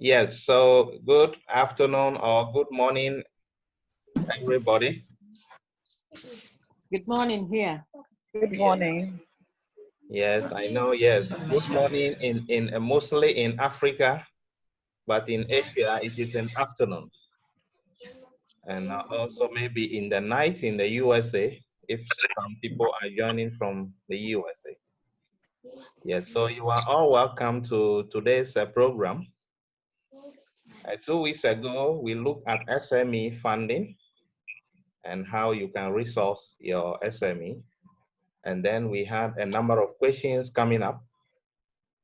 Yes, so good afternoon or good morning, everybody. Good morning here. Good morning. Yes, I know, yes. Good morning in mostly in Africa, but in Asia it is an afternoon. And also maybe in the night in the USA, if some people are joining from the USA. Yes, so you are all welcome to today's program. 2 weeks ago, we looked at SME funding and how you can resource your SME. And then we had a number of questions coming up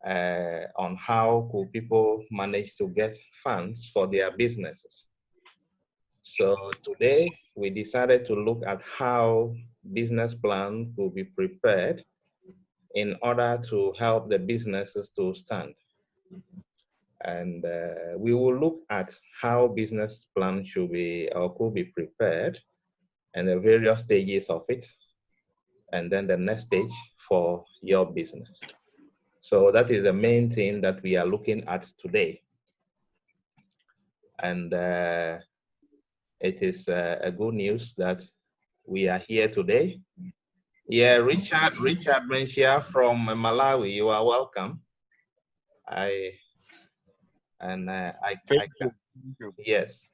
on how could people manage to get funds for their businesses. So today we decided to look at how business plans will be prepared in order to help the businesses to stand. And we will look at how business plans should be or could be prepared and the various stages of it, and then the next stage for your business. So that is the main thing that we are looking at today. And it is a good news that we are here today. Yeah, Richard Menchia from Malawi, you are welcome. Yes.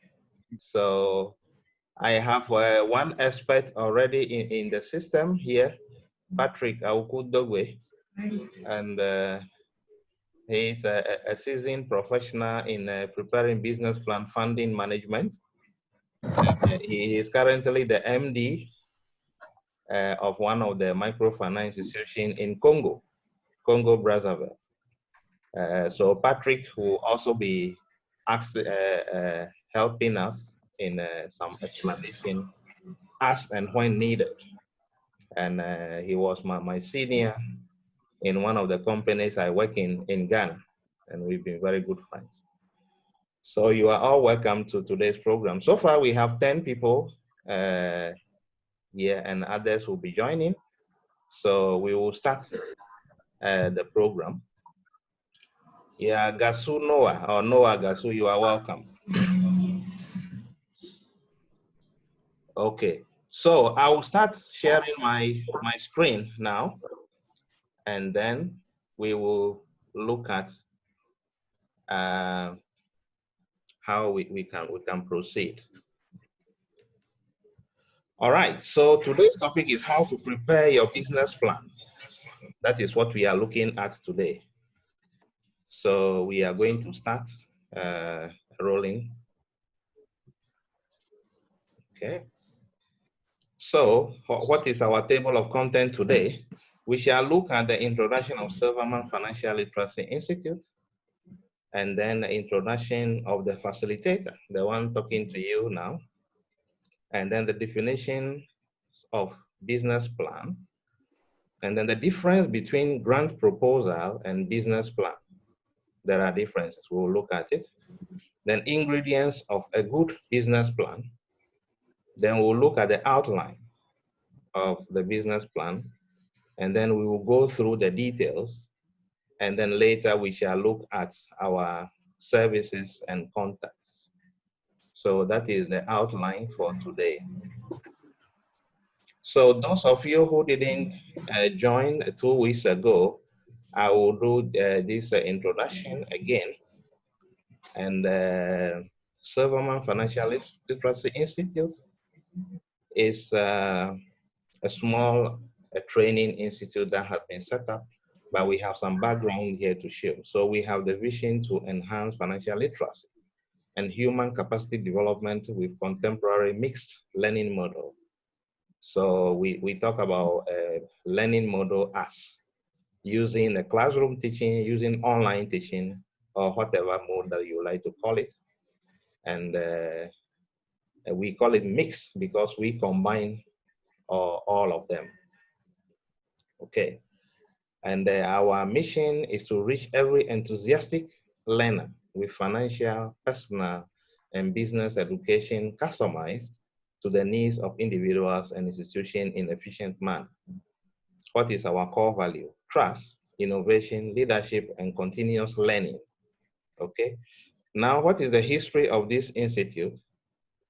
So I have one expert already in the system here, Patrick Aukudogwe, and he's a seasoned professional in preparing business plan funding management. He is currently the MD of one of the microfinance institutions in Congo Brazzaville. So Patrick will also be helping us in some explanation as and when needed. And he was my senior in one of the companies I work in Ghana, and we've been very good friends. So you are all welcome to today's program. So far we have 10 people here, and others will be joining. So we will start the program. Yeah, Gasu Noah, or Noah Gasu, you are welcome. Okay, so I will start sharing my screen now, and then we will look at how we can proceed. All right, so today's topic is how to prepare your business plan. That is what we are looking at today. So we are going to start rolling. Okay. So what is our table of content today? We shall look at the introduction of Silverman Financial Literacy Institute, and then the introduction of the facilitator, the one talking to you now, and then the definition of business plan, and then the difference between grant proposal and business plan. There are differences, we'll look at it. Then ingredients of a good business plan. Then we'll look at the outline of the business plan, and then we will go through the details, and then later we shall look at our services and contacts. So that is the outline for today. So those of you who didn't join 2 weeks ago, I will do this introduction again. And Silverman Financial Literacy Institute is a small training institute that has been set up, but we have some background here to show. So we have the vision to enhance financial literacy and human capacity development with contemporary mixed learning model. So we talk about a learning model as using a classroom teaching, using online teaching, or whatever mode that you like to call it. And we call it mixed because we combine all of them. Okay. And our mission is to reach every enthusiastic learner with financial, personal, and business education customized to the needs of individuals and institutions in efficient manner. What is our core value? Trust, innovation, leadership, and continuous learning. Okay. Now, what is the history of this institute?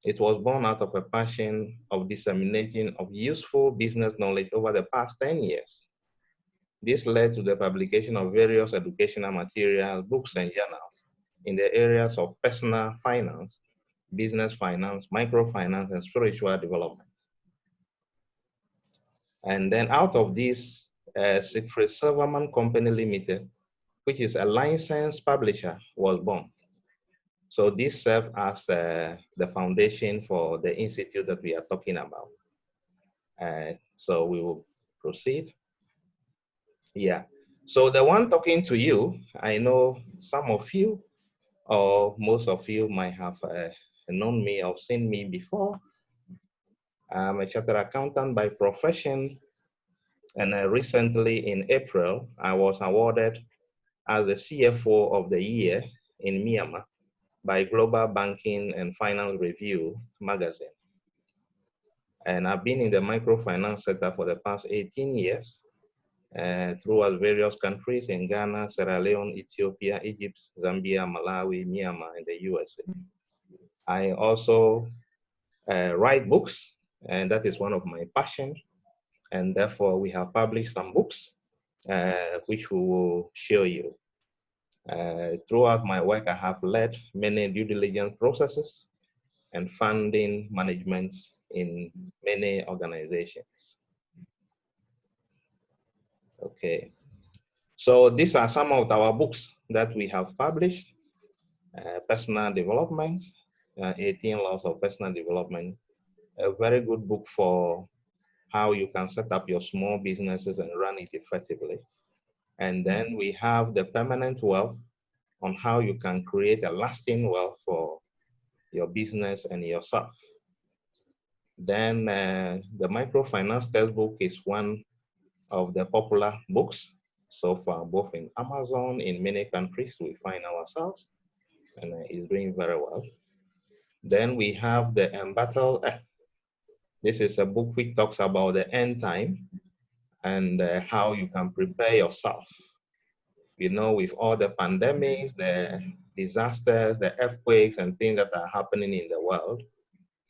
It was born out of a passion of dissemination of useful business knowledge over the past 10 years. This led to the publication of various educational materials, books, and journals in the areas of personal finance, business finance, microfinance, and spiritual development. And then out of this, Siegfried Silverman Company Limited, which is a licensed publisher, was born. So this served as the foundation for the institute that we are talking about. So we will proceed. Yeah. So the one talking to you, I know some of you or most of you might have known me or seen me before. I'm a chartered accountant by profession, and recently in April, I was awarded as the CFO of the year in Myanmar by Global Banking and Finance Review magazine. And I've been in the microfinance sector for the past 18 years throughout various countries in Ghana, Sierra Leone, Ethiopia, Egypt, Zambia, Malawi, Myanmar, and the USA. I also write books, and that is one of my passions. And therefore, we have published some books, which we will show you. Throughout my work, I have led many due diligence processes and funding management in many organizations. Okay, so these are some of our books that we have published. Personal Development, 18 Laws of Personal Development, a very good book for how you can set up your small businesses and run it effectively. And then we have The Permanent Wealth, on how you can create a lasting wealth for your business and yourself. Then the Microfinance Textbook is one of the popular books so far, both in Amazon, in many countries we find ourselves, and it's doing very well. Then we have the Embattled Earth. This is a book which talks about the end time and how you can prepare yourself. You know, with all the pandemics, the disasters, the earthquakes, and things that are happening in the world,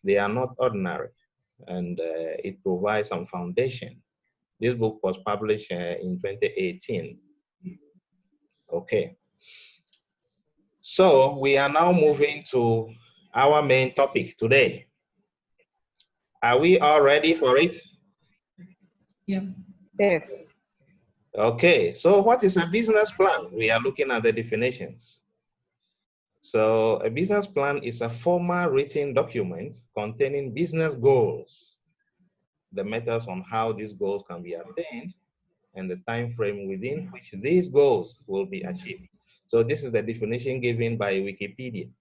they are not ordinary, and it provides some foundation. This book was published in 2018. Okay. So we are now moving to our main topic today. Are we all ready for it? Yeah. Yes. Okay, so what is a business plan? We are looking at the definitions. So a business plan is a formal written document containing business goals, the methods on how these goals can be attained, and the time frame within which these goals will be achieved. So this is the definition given by Wikipedia.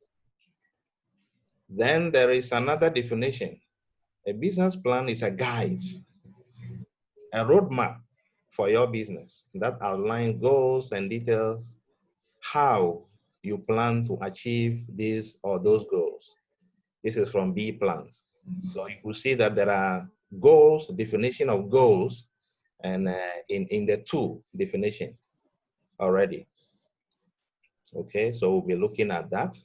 Then there is another definition. A business plan is a guide, a roadmap for your business that outlines goals and details how you plan to achieve these or those goals. This is from B plans. So you will see that there are goals, definition of goals, and in the two definition already. Okay, so we'll be looking at that.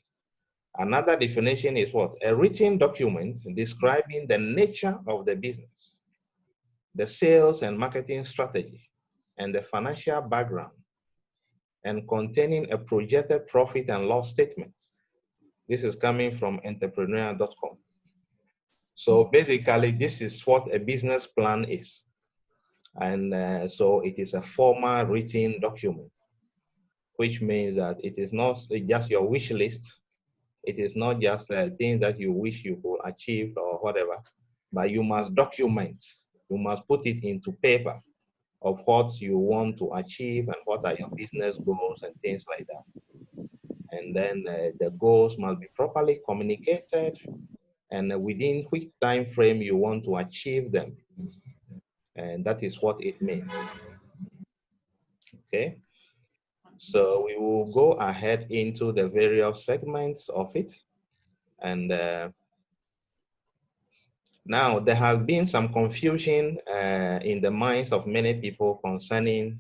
Another definition is what? A written document describing the nature of the business, the sales and marketing strategy, and the financial background, and containing a projected profit and loss statement. This is coming from entrepreneur.com. So basically, this is what a business plan is. And so it is a formal written document, which means that it is not just your wish list. It is not just things that you wish you could achieve or whatever, but you must document. You must put it into paper of what you want to achieve and what are your business goals and things like that. And then the goals must be properly communicated and within which time frame you want to achieve them. And that is what it means. Okay. So we will go ahead into the various segments of it. And now there has been some confusion in the minds of many people concerning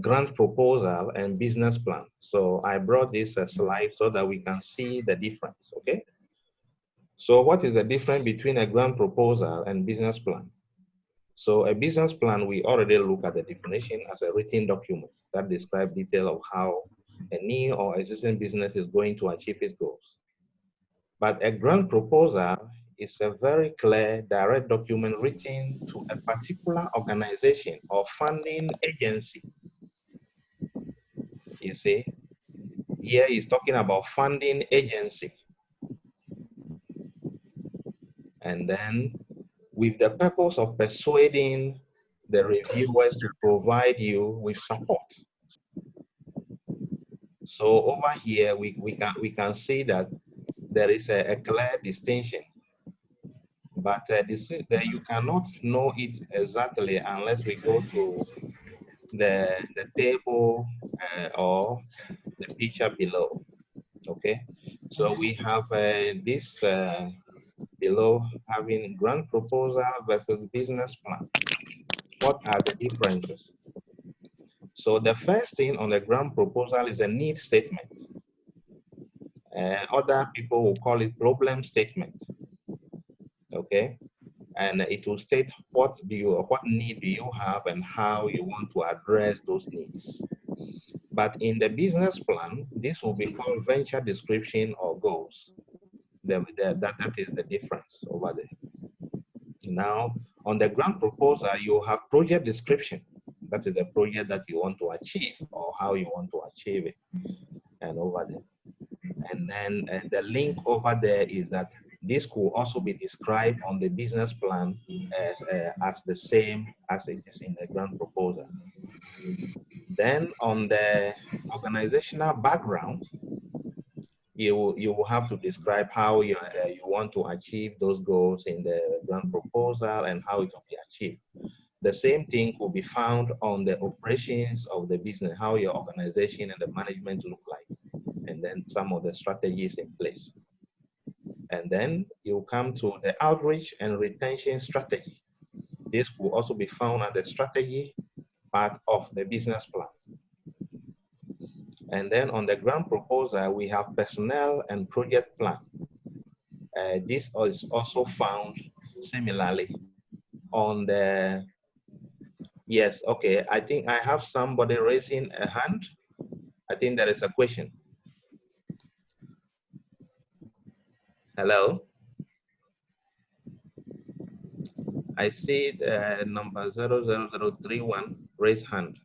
grant proposal and business plan. So I brought this slide so that we can see the difference, okay? So what is the difference between a grant proposal and business plan? So a business plan, we already look at the definition as a written document that describes detail of how a new or existing business is going to achieve its goals. But a grant proposal is a very clear, direct document written to a particular organization or funding agency. You see, here he's talking about funding agency. And then with the purpose of persuading the reviewers to provide you with support. So over here, we can see that there is a clear distinction, but you cannot know it exactly unless we go to the table or the picture below. Okay, so we have this below having grant proposal versus business plan. What are the differences? So the first thing on the grant proposal is a need statement. Other people will call it problem statement. Okay, and it will state what need do you have and how you want to address those needs. But in the business plan, this will be called venture description or goals. That is the difference over there. Now, on the grant proposal, you have project description. That is the project that you want to achieve or how you want to achieve it, and over there. And then the link over there is that this could also be described on the business plan as the same as it is in the grant proposal. Then on the organizational background, you will have to describe how you want to achieve those goals in the grant proposal and how it will be achieved. The same thing will be found on the operations of the business, how your organization and the management look like, and then some of the strategies in place. And then you come to the outreach and retention strategy. This will also be found at the strategy part of the business plan. And then on the grant proposal, we have personnel and project plan. This is also found similarly on the, yes, okay, I think I have somebody raising a hand. I think there is a question. Hello? I see the number 00031, raise hand.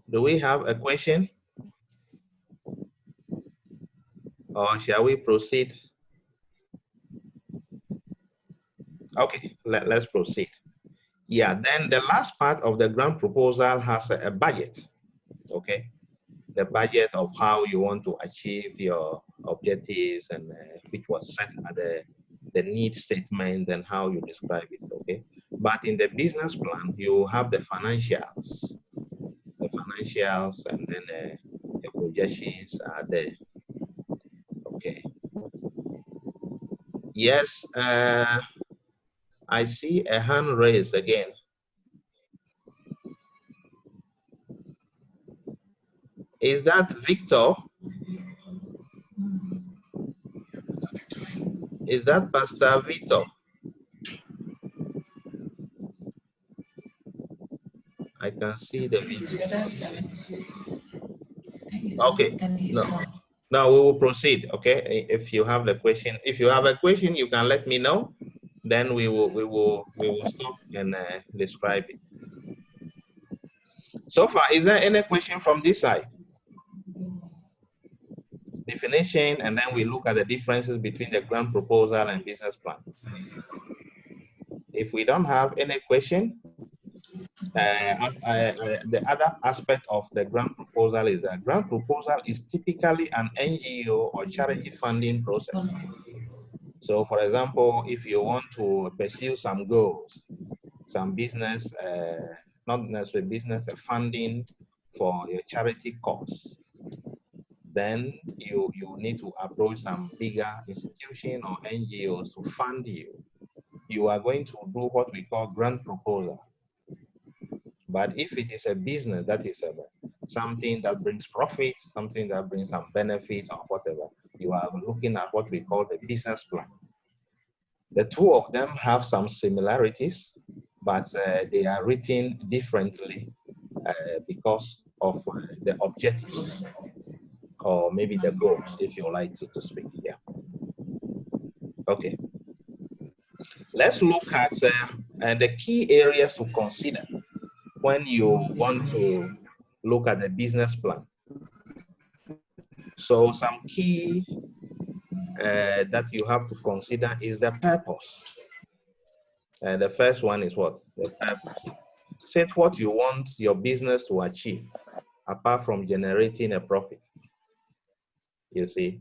Do we have a question? Or shall we proceed? Okay, let's proceed. Yeah, then the last part of the grant proposal has a budget, okay? The budget of how you want to achieve your objectives and which was set at the need statement and how you describe it, okay? But in the business plan, you have the financials and then the projections are there, okay? Yes, I see a hand raised again. Is that Victor? Is that Pastor Victor? I can see the video. Okay, no, we will proceed, okay? If you have the question, if you have a question, you can let me know. Then we will stop and describe it. So far, is there any question from this side? Definition, and then we look at the differences between the grant proposal and business plan. If we don't have any question, the other aspect of the grant proposal is that grant proposal is typically an NGO or charity funding process. So for example, if you want to pursue some goals, some business, not necessarily business, funding for your charity cause, then you need to approach some bigger institution or NGOs to fund you. You are going to do what we call grant proposal. But if it is a business that is something that brings profit, something that brings some benefits or whatever, you are looking at what we call the business plan. The two of them have some similarities, but they are written differently because of the objectives, or maybe the goals, if you like to speak. Yeah. Okay. Let's look at the key areas to consider when you want to look at the business plan. So some key that you have to consider is the purpose. The first one is what? The purpose. Set what you want your business to achieve, apart from generating a profit. You see?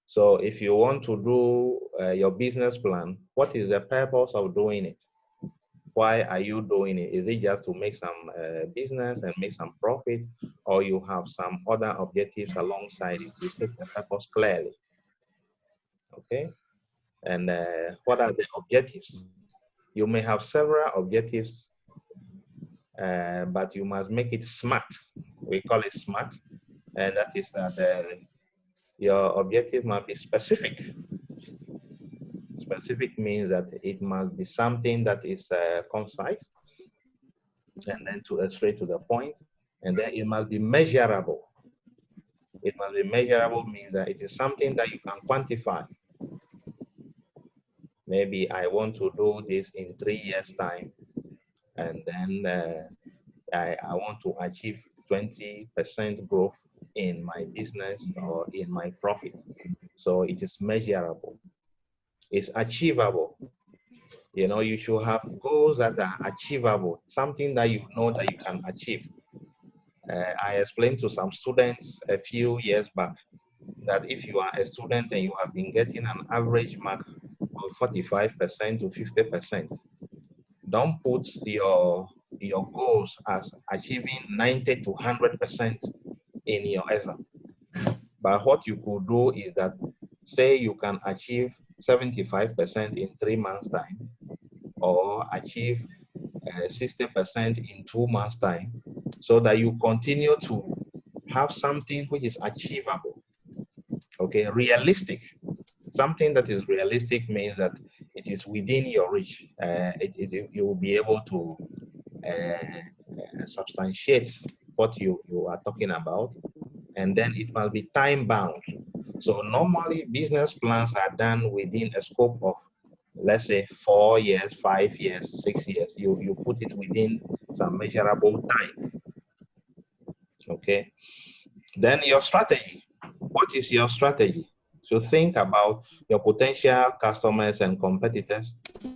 So if you want to do your business plan, what is the purpose of doing it? Why are you doing it? Is it just to make some business and make some profit, or you have some other objectives alongside it? You state the purpose clearly. Okay? And what are the objectives? You may have several objectives, but you must make it SMART. We call it SMART, and that is that your objective must be specific. Specific means that it must be something that is concise, and then straight to the point, and then it must be measurable. It must be measurable means that it is something that you can quantify. Maybe I want to do this in 3 years' time, and then I want to achieve 20% growth in my business or in my profit. So it is measurable. It's achievable. You know, you should have goals that are achievable, something that you know that you can achieve. I explained to some students a few years back that if you are a student and you have been getting an average mark of 45% to 50%, don't put your goals as achieving 90 to 100% in your exam. But what you could do is that, say you can achieve 75% in 3 months' time, or achieve 60% in 2 months' time, so that you continue to have something which is achievable. Okay, realistic. Something that is realistic means that it is within your reach. You will be able to substantiate what you are talking about, and then it must be time bound. So normally business plans are done within a scope of, let's say, 4 years, 5 years, 6 years. You put it within some measurable time. Okay. Then your strategy. What is your strategy? So think about your potential customers and competitors,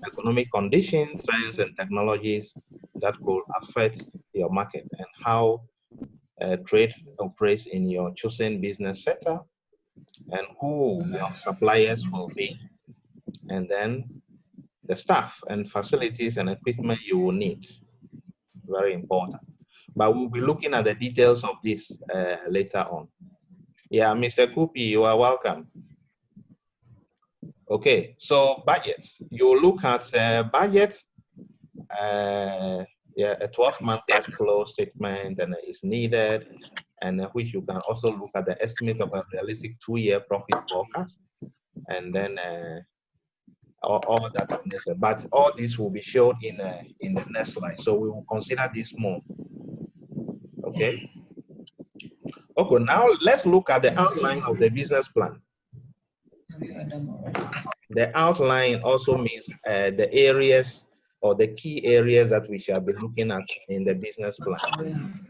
economic conditions, trends, and technologies that could affect your market, and how trade operates in your chosen business sector, and who your suppliers will be, and then the staff and facilities and equipment you will need. Very important. But we'll be looking at the details of this later on. Yeah, Mr. Kupi, you are welcome. Okay, so budget. You look at budget, yeah, a 12-month cash flow statement, and is needed, and which you can also look at the estimate of a realistic 2-year profit forecast, and then all that is necessary. But all this will be shown in the next slide. So we will consider this more. Okay. Okay, now let's look at the outline of the business plan. The outline also means the areas or the key areas that we shall be looking at in the business plan.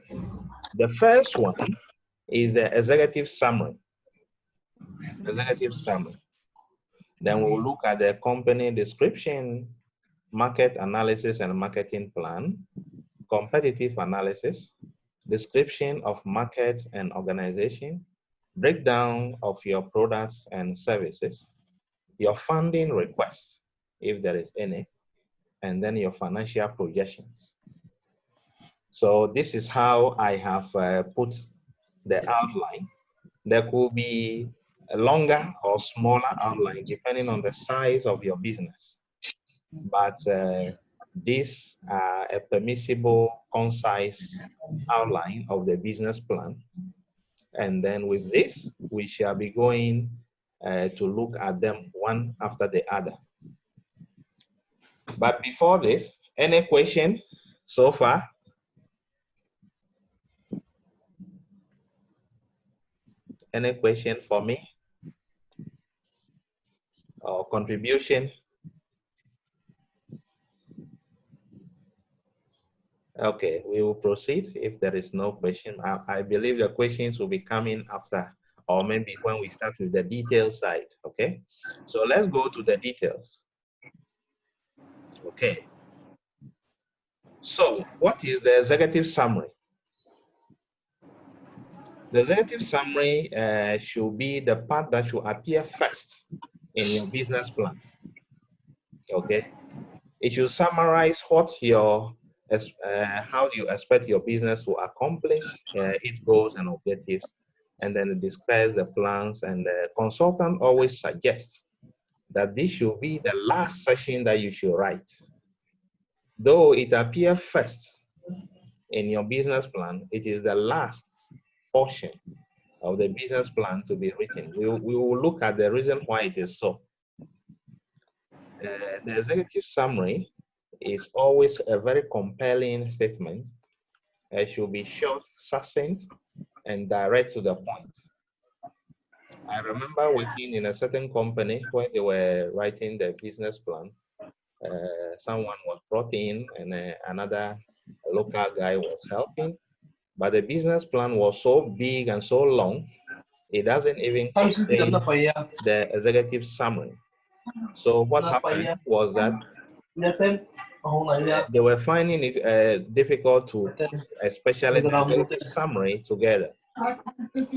The first one is the executive summary. Executive summary. Then we'll look at the company description, market analysis and marketing plan, competitive analysis, description of markets and organization, breakdown of your products and services, your funding requests, if there is any, and then your financial projections. So this is how I have put the outline. There could be a longer or smaller outline depending on the size of your business. But these are a permissible, concise outline of the business plan. And then with this, we shall be going to look at them one after the other. But before this, any question so far? Any question for me? Or contribution? Okay, we will proceed if there is no question. I believe the questions will be coming after, or maybe when we start with the details side, okay? So let's go to the details. Okay. So what is the executive summary? The executive summary should be the part that should appear first in your business plan, okay? It should summarize what your, how you expect your business to accomplish its goals and objectives, and then it describes the plans, and the consultant always suggests that this should be the last section that you should write. Though it appears first in your business plan, it is the last portion of the business plan to be written. We will look at the reason why it is so. The executive summary is always a very compelling statement. It should be short, succinct, and direct to the point. I remember working in a certain company where they were writing the business plan. Someone was brought in, and another local guy was helping, but the business plan was so big and so long, it doesn't even contain the executive summary. So what happened was that they were finding it difficult to put, especially the executive summary, together.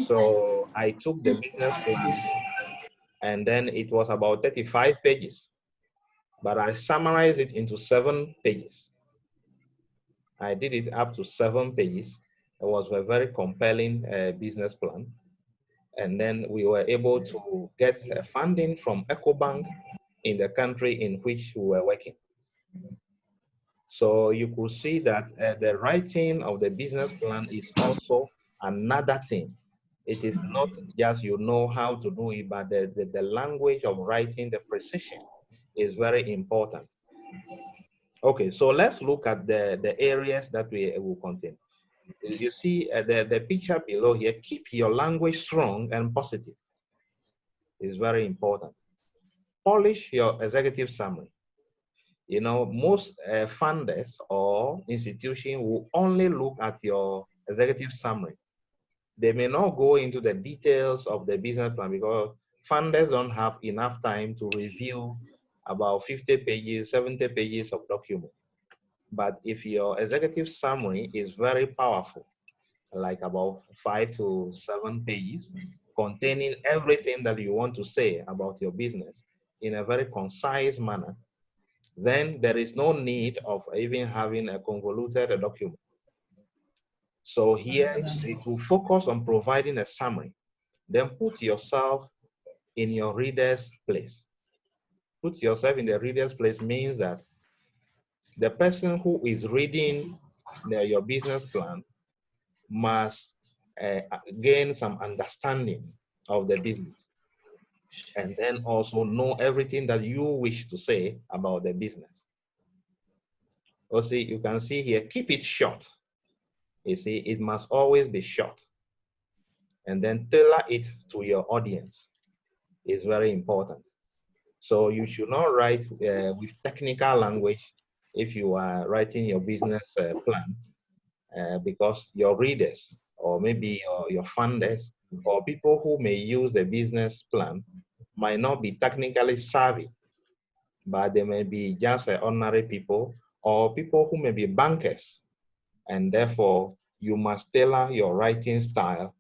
So I took the business plan, and then it was about 35 pages, but I summarized it into 7 pages. I did it up to 7 pages. It was a very compelling business plan. And then we were able to get funding from EcoBank in the country in which we were working. So you could see that the writing of the business plan is also another thing. It is not just you know how to do it, but the language of writing, the precision is very important. Okay, so let's look at the areas that we will contain. You see the picture below here, keep your language strong and positive. It's very important. Polish your executive summary. You know, most funders or institutions will only look at your executive summary. They may not go into the details of the business plan because funders don't have enough time to review about 50 pages, 70 pages of document. But if your executive summary is very powerful, like about 5 to 7 pages, containing everything that you want to say about your business in a very concise manner, then there is no need of even having a convoluted document. So here it will focus on providing a summary. Then put yourself in your reader's place. Put yourself in the reader's place means that the person who is reading your business plan must gain some understanding of the business, and then also know everything that you wish to say about the business. Also, you can see here, keep it short. You see, it must always be short. And then tailor it to your audience. It's very important. So you should not write with technical language if you are writing your business plan, because your readers, or maybe your funders, or people who may use the business plan might not be technically savvy, but they may be just ordinary people, or people who may be bankers. And therefore, you must tailor your writing style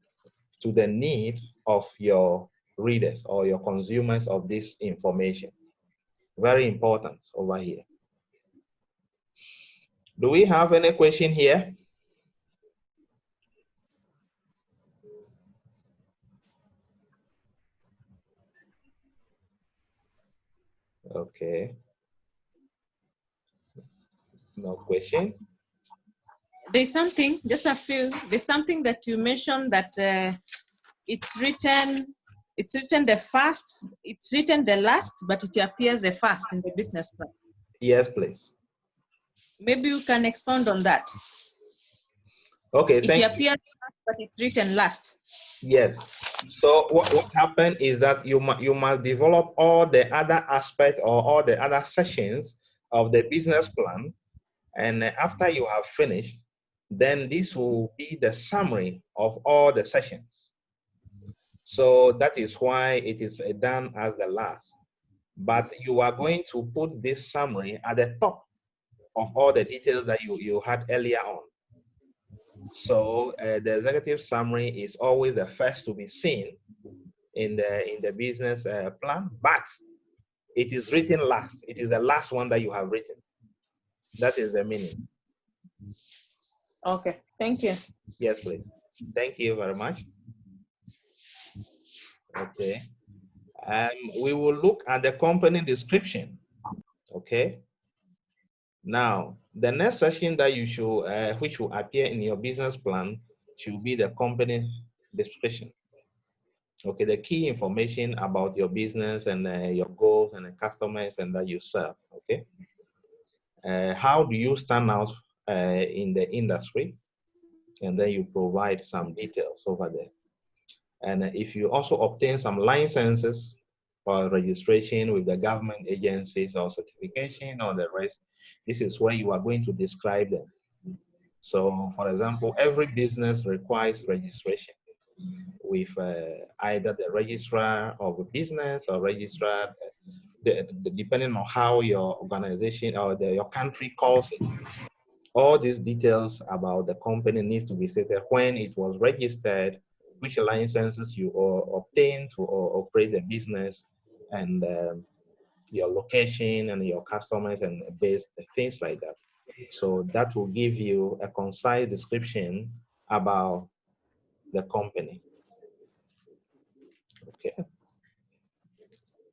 to the need of your readers or your consumers of this information. Very important over here. Do we have any question here? Okay. No question? There's something, just a few, there's something that you mentioned that it's written the first, it's written the last, but it appears the first in the business plan. Yes, please. Maybe you can expound on that. Okay, thank you. It appears first, but it's written last. Yes. So what happened is that you must develop all the other aspects or all the other sessions of the business plan. And after you have finished, then this will be the summary of all the sessions. So that is why it is done as the last. But you are going to put this summary at the top of all the details that you had earlier on. So the executive summary is always the first to be seen in the business plan, but it is written last. It is the last one that you have written. That is the meaning. Okay, thank you. Yes, please. Thank you very much. Okay. We will look at the company description. Okay. Now, the next section that you should, which will appear in your business plan, should be the company description. Okay, the key information about your business and your goals and the customers and that you serve. Okay. How do you stand out in the industry? And then you provide some details over there. And if you also obtain some licenses or registration with the government agencies or certification or the rest, this is where you are going to describe them. So for example, every business requires registration with either the registrar of a business or registrar, depending on how your organization or your country calls it. All these details about the company needs to be stated: when it was registered, which licenses you obtained to operate the business, and your location and your customers and base, things like that. So that will give you a concise description about the company. Okay.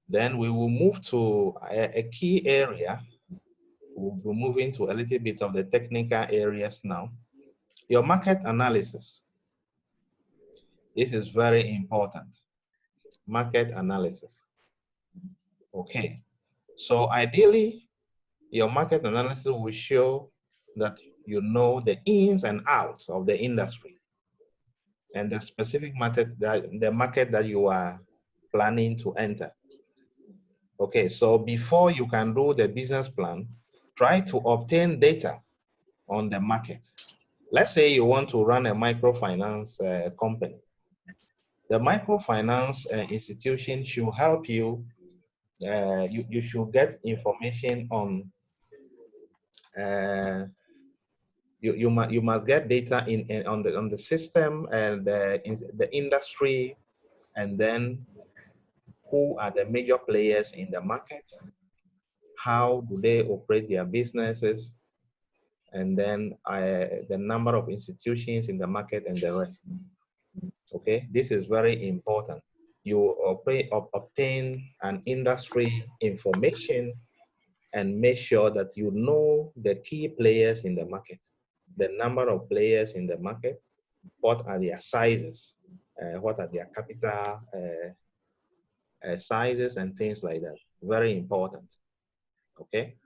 Then we will move to a key area. We'll be moving to a little bit of the technical areas now. Your market analysis. This is very important. Market analysis. Okay. So ideally, your market analysis will show that you know the ins and outs of the industry and the specific market that you are planning to enter. Okay, so before you can do the business plan, try to obtain data on the market. Let's say you want to run a microfinance company. The microfinance institution should help you. You should get information on. You must get data on the system and the industry, and then who are the major players in the market, how do they operate their businesses, and then the number of institutions in the market and the rest. Okay, this is very important. You obtain an industry information and make sure that you know the key players in the market, the number of players in the market, what are their sizes, what are their capital sizes and things like that. Very important. Okay.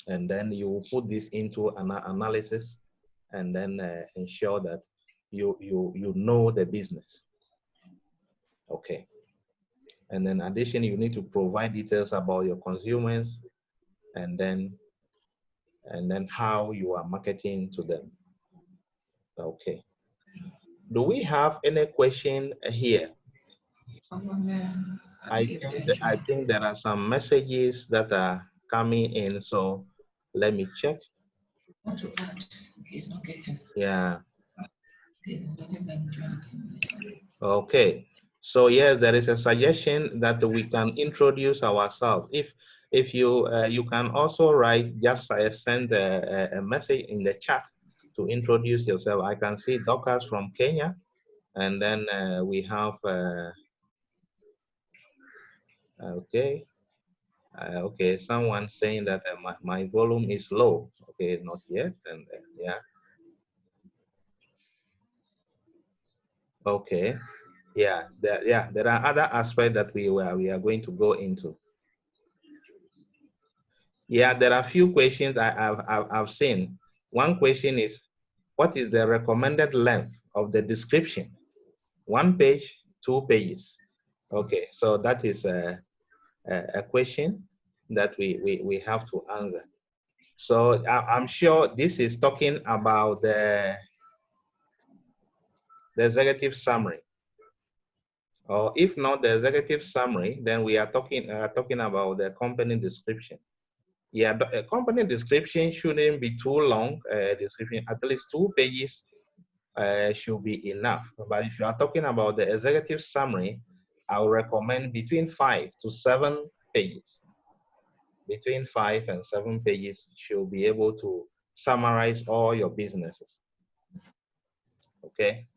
And then you put this into an analysis and then ensure that you know the business. Okay. And then in addition, you need to provide details about your consumers and then how you are marketing to them. Okay. Do we have any question here? I think there are some messages that are coming in, so let me check. Want to add? He's not getting. Yeah. Okay. So yes, there is a suggestion that we can introduce ourselves. If you you can also write, just send a message in the chat to introduce yourself. I can see Dorcas from Kenya, and then we have okay. Okay, someone saying that my volume is low. Okay, not yet. And yeah. Okay. Yeah. There are other aspects that we are going to go into. Yeah, there are a few questions I've seen. One question is, what is the recommended length of the description? 1 page, 2 pages. Okay, so that is a question that we have to answer. So I'm sure this is talking about the executive summary. Or if not the executive summary, then we are talking about the company description. Yeah, a company description shouldn't be too long. Description, at least 2 pages should be enough. But if you are talking about the executive summary, I would recommend between 5 to 7 pages. Between 5 and 7 pages should be able to summarize all your businesses. Okay,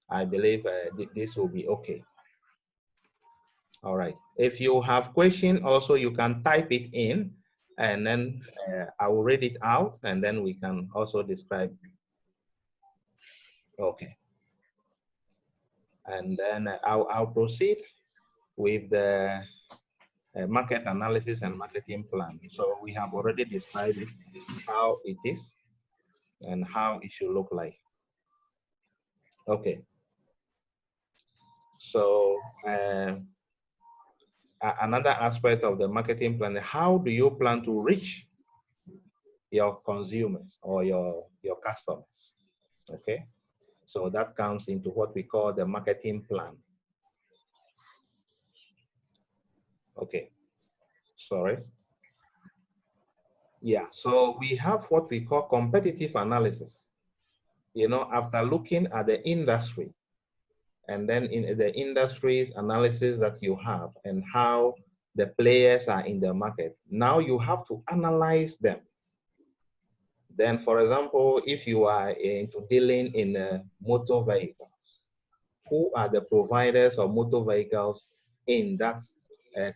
I believe this will be okay. All right. If you have question, also you can type it in, and then I will read it out, and then we can also describe. Okay. And then I'll proceed with the market analysis and marketing plan. So we have already described it, how it is, and how it should look like. Okay. So another aspect of the marketing plan, how do you plan to reach your consumers or your customers? Okay. So that comes into what we call the marketing plan. Okay. Sorry. Yeah. So we have what we call competitive analysis. You know, after looking at the industry, and then in the industry's analysis that you have and how the players are in the market, now you have to analyze them. Then, for example, if you are into dealing in motor vehicles, who are the providers of motor vehicles in that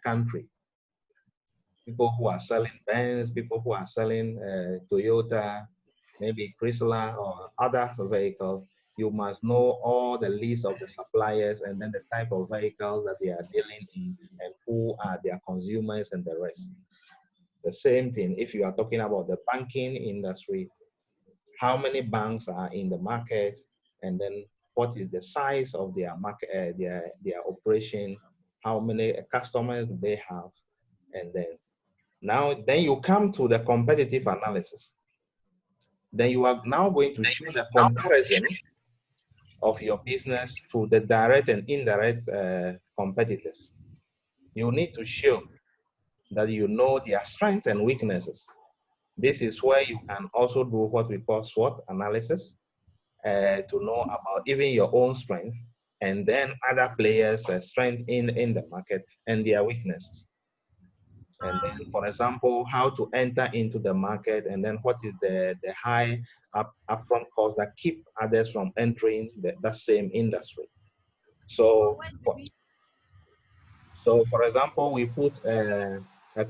country? People who are selling Benz, people who are selling Toyota, maybe Chrysler or other vehicles. You must know all the list of the suppliers and then the type of vehicles that they are dealing in and who are their consumers and the rest. The same thing, if you are talking about the banking industry, how many banks are in the market, and then what is the size of their market, their operation, how many customers they have, and then you come to the competitive analysis. Then you are now going to show the comparison of your business to the direct and indirect competitors. You need to show that you know their strengths and weaknesses. This is where you can also do what we call SWOT analysis to know about even your own strength and then other players' strength in the market and their weaknesses. And then, for example, how to enter into the market, and then what is the high upfront cost that keep others from entering that same industry. So, for example, we put a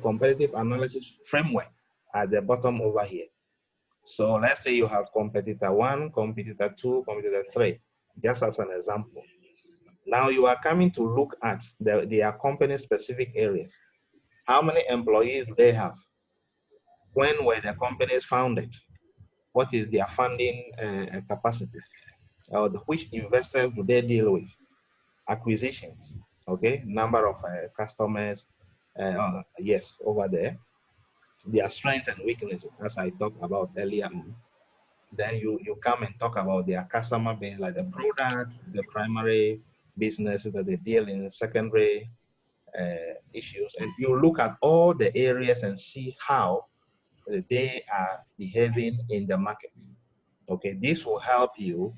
competitive analysis framework at the bottom over here. So let's say you have competitor 1, competitor 2, competitor 3, just as an example. Now you are coming to look at their company specific areas. How many employees do they have? When were the companies founded? What is their funding capacity? Or which investors do they deal with? Acquisitions, okay? Number of customers, yes, over there. Their strengths and weaknesses, as I talked about earlier on. Then you come and talk about their customer base, like the product, the primary business that they deal in, secondary issues. And you look at all the areas and see how they are behaving in the market. Okay, this will help you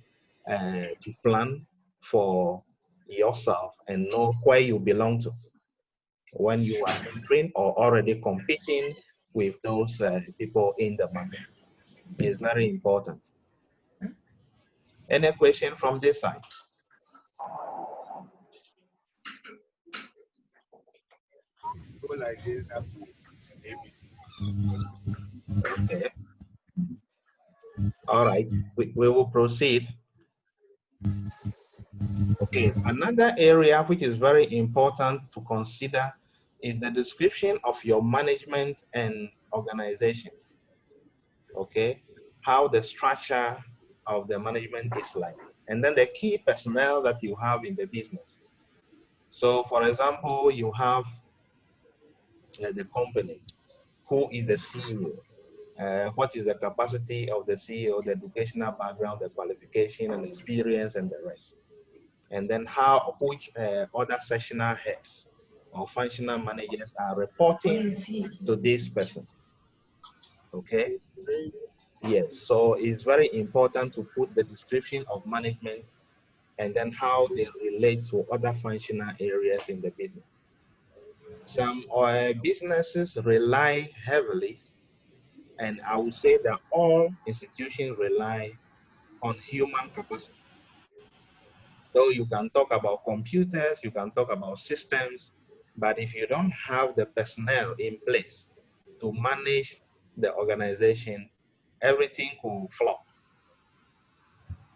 to plan for yourself and know where you belong to when you are entering or already competing with those people in the market. It's very important. Any question from this side? like this up to Okay. All right. We will proceed. Okay. Another area which is very important to consider is the description of your management and organization. Okay. How the structure of the management is like. And then the key personnel that you have in the business. So, for example, you have the company. Who is the CEO? What is the capacity of the CEO, the educational background, the qualification and experience, and the rest. And then which other sectional heads or functional managers are reporting to this person. Okay. Yes. So it's very important to put the description of management and then how they relate to other functional areas in the business. Some businesses rely heavily, and I would say that all institutions rely on human capacity. So you can talk about computers, you can talk about systems, but if you don't have the personnel in place to manage the organization, everything could flop.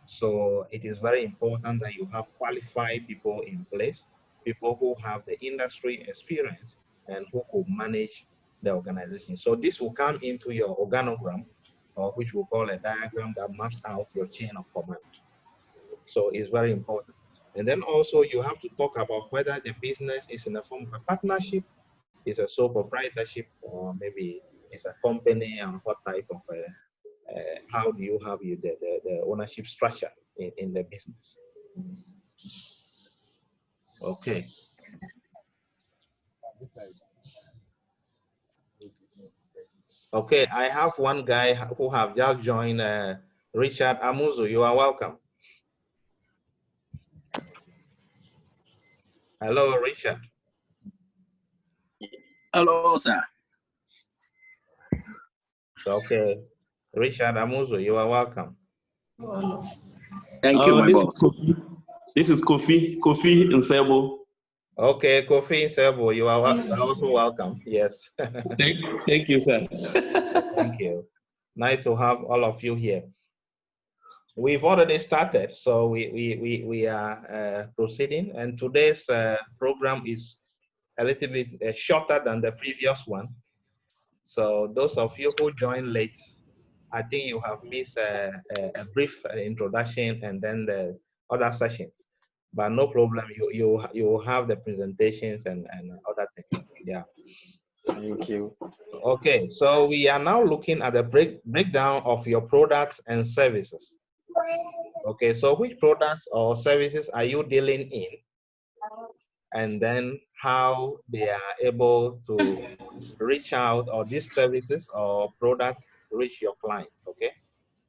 So it is very important that you have qualified people in place, people who have the industry experience and who could manage the organization. So this will come into your organogram, or which we'll call a diagram that maps out your chain of command. So it's very important. And then also you have to talk about whether the business is in the form of a partnership, is a sole proprietorship, or maybe it's a company, and what type of how do you have the ownership structure in the business. Okay. Okay, I have one guy who have just joined, Richard Amuzu. You are welcome. Hello, Richard. Hello, sir. Okay, Richard Amuzu, you are welcome. Thank you, my boss. This is Kofi Nsebo. Okay, Kofi Nsebo, you are also welcome. Yes. Thank you, sir. Thank you. Nice to have all of you here. We've already started, so we are proceeding, and today's program is a little bit shorter than the previous one. So those of you who joined late, I think you have missed a brief introduction and then the other sessions. But no problem, you have the presentations and other things. Yeah. Thank you. Okay, so we are now looking at the breakdown of your products and services. Okay, so which products or services are you dealing in? And then how they are able to reach out, or these services or products reach your clients, okay?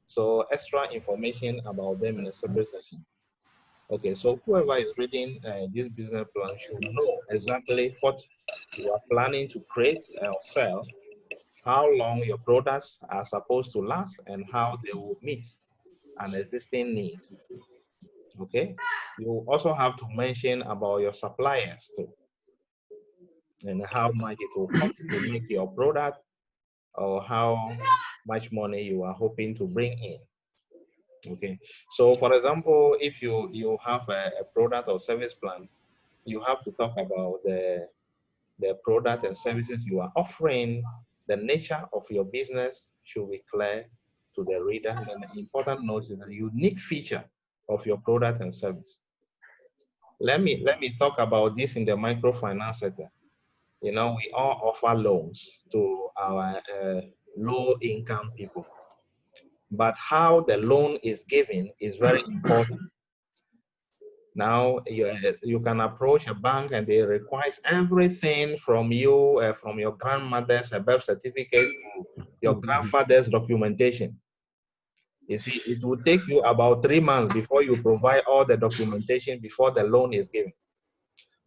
So extra information about them in a separate session. Okay, so whoever is reading this business plan should know exactly what you are planning to create or sell, how long your products are supposed to last, and how they will meet an existing need. Okay, you also have to mention about your suppliers too, and how much it will cost to make your product, or how much money you are hoping to bring in. Okay, so for example, if you have a product or service plan, you have to talk about the product and services you are offering. The nature of your business should be clear to the reader, and the important note is the unique feature of your product and service. Let me talk about this in the microfinance sector. You know, we all offer loans to our low-income people, but how the loan is given is very important. Now, you can approach a bank and they require everything from you, from your grandmother's birth certificate to your grandfather's documentation. You see, it will take you about 3 months before you provide all the documentation before the loan is given.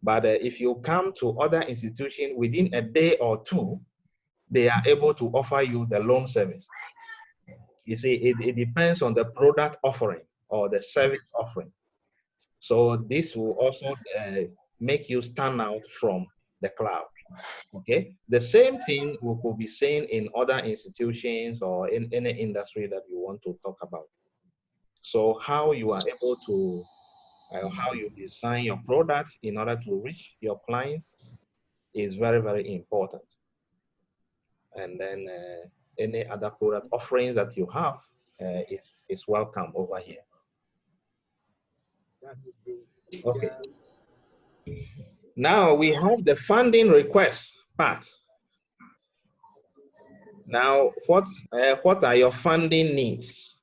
But if you come to other institutions within a day or two, they are able to offer you the loan service. You see, it depends on the product offering or the service offering. So this will also make you stand out from the crowd. Okay, the same thing we could be saying in other institutions or in any industry that you want to talk about. So how you are able to, how you design your product in order to reach your clients is very, very important. And then any other product offerings that you have is welcome over here. Okay. Now we have the funding request part. Now, what are your funding needs?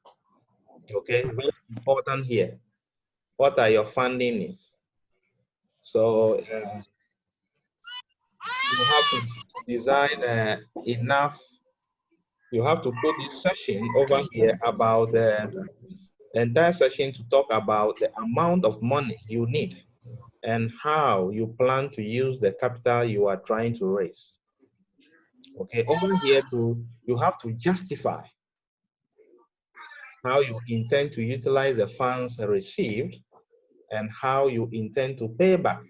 Okay, very important here. What are your funding needs? So you have to design enough. You have to put this session over here about the entire session to talk about the amount of money you need and how you plan to use the capital you are trying to raise. Okay, over here you have to justify how you intend to utilize the funds received and how you intend to pay back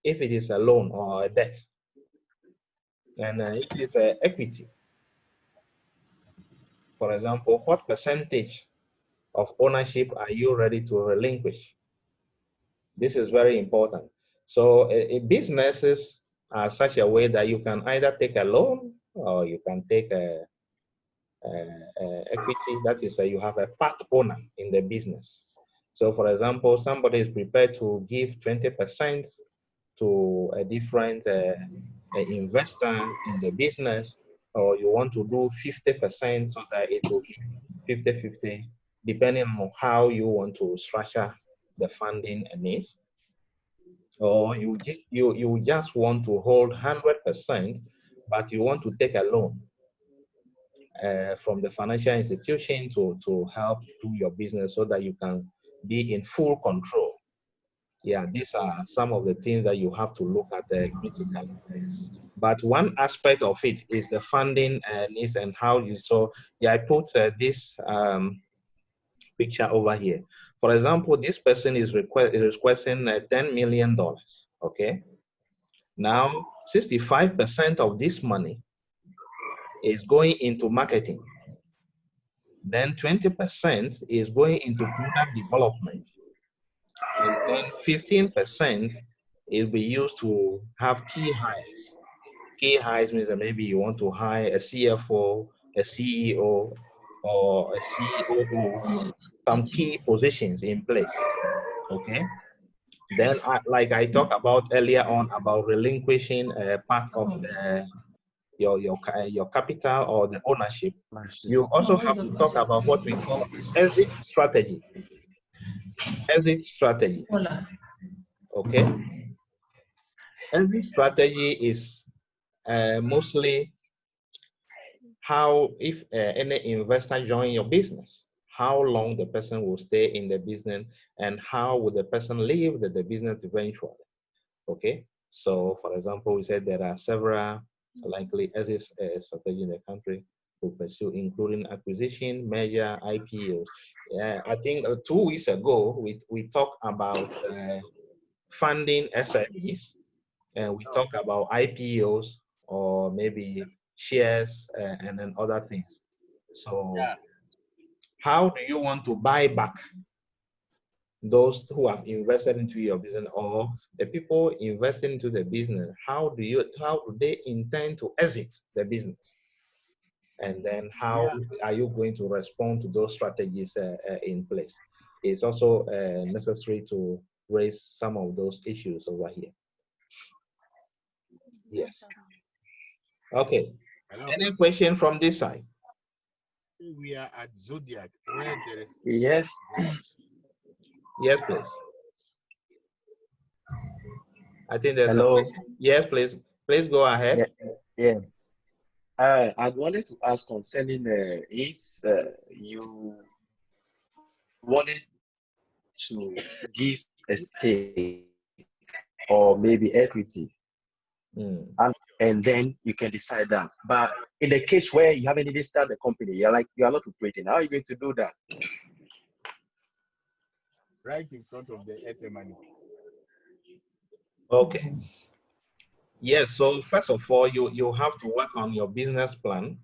if it is a loan or a debt. And if it is equity, for example, what percentage of ownership are you ready to relinquish? This is very important. So businesses are such a way that you can either take a loan or you can take a equity. That is, you have a part owner in the business. So for example, somebody is prepared to give 20% to a different investor in the business, or you want to do 50% so that it will be 50-50, depending on how you want to structure the funding needs. Or you just want to hold 100%, but you want to take a loan from the financial institution to help do your business so that you can be in full control. Yeah, these are some of the things that you have to look at critically. But one aspect of it is the funding needs and how you, so yeah, I put this picture over here. For example, this person is requesting $10 million, okay? Now, 65% of this money is going into marketing. Then 20% is going into product development. And then 15% will be used to have key hires. Key hires means that maybe you want to hire a CFO, a CEO, or a COO, some key positions in place, okay? Then, like I talked about earlier on about relinquishing part of your capital or the ownership, you also have to talk about what we call exit strategy. Exit strategy. Okay. Exit strategy is mostly how, if any investor join your business, how long the person will stay in the business and how will the person leave the business eventually. Okay. So, for example, we said there are several likely exit strategies in the country to pursue, including acquisition, merger, IPOs. Yeah, I think 2 weeks ago we talked about funding SMEs, and we talk about IPOs or maybe shares and then other things. So how do you want to buy back those who have invested into your business, or the people investing into the business? How do they intend to exit the business? And then how are you going to respond to those strategies in place? It's also necessary to raise some of those issues over here. Yes. Okay. Hello. Any question from this side? We are at Zodiac, where there is. Yes. Yes, please. I think there's Hello. a question. Yes, please. Please go ahead. Yeah. I wanted to ask concerning if you wanted to give a stake or maybe equity, and then you can decide that. But in the case where you haven't even started the company, you are not operating. How are you going to do that? Right in front of the SME. Okay. Yes, so first of all, you have to work on your business plan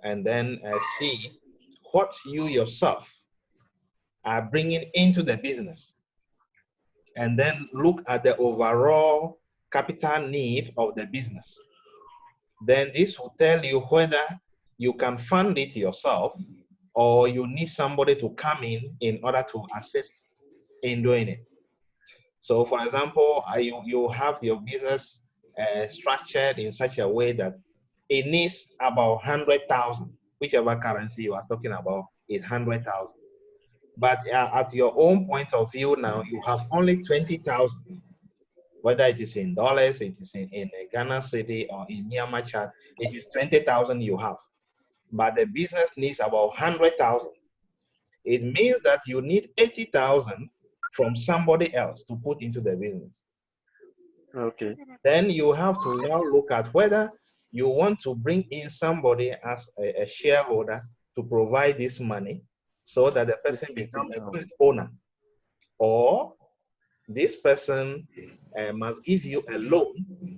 and then see what you yourself are bringing into the business. And then look at the overall capital need of the business. Then this will tell you whether you can fund it yourself or you need somebody to come in order to assist in doing it. So for example, you have your business structured in such a way that it needs about 100,000, whichever currency you are talking about is 100,000. But at your own point of view now, you have only 20,000, whether it is in dollars, it is in Ghana City or in Myanmar Chad, it is 20,000 you have. But the business needs about 100,000. It means that you need 80,000 from somebody else to put into the business. Okay. Then you have to now look at whether you want to bring in somebody as a shareholder to provide this money so that the person becomes a part owner, or this person must give you a loan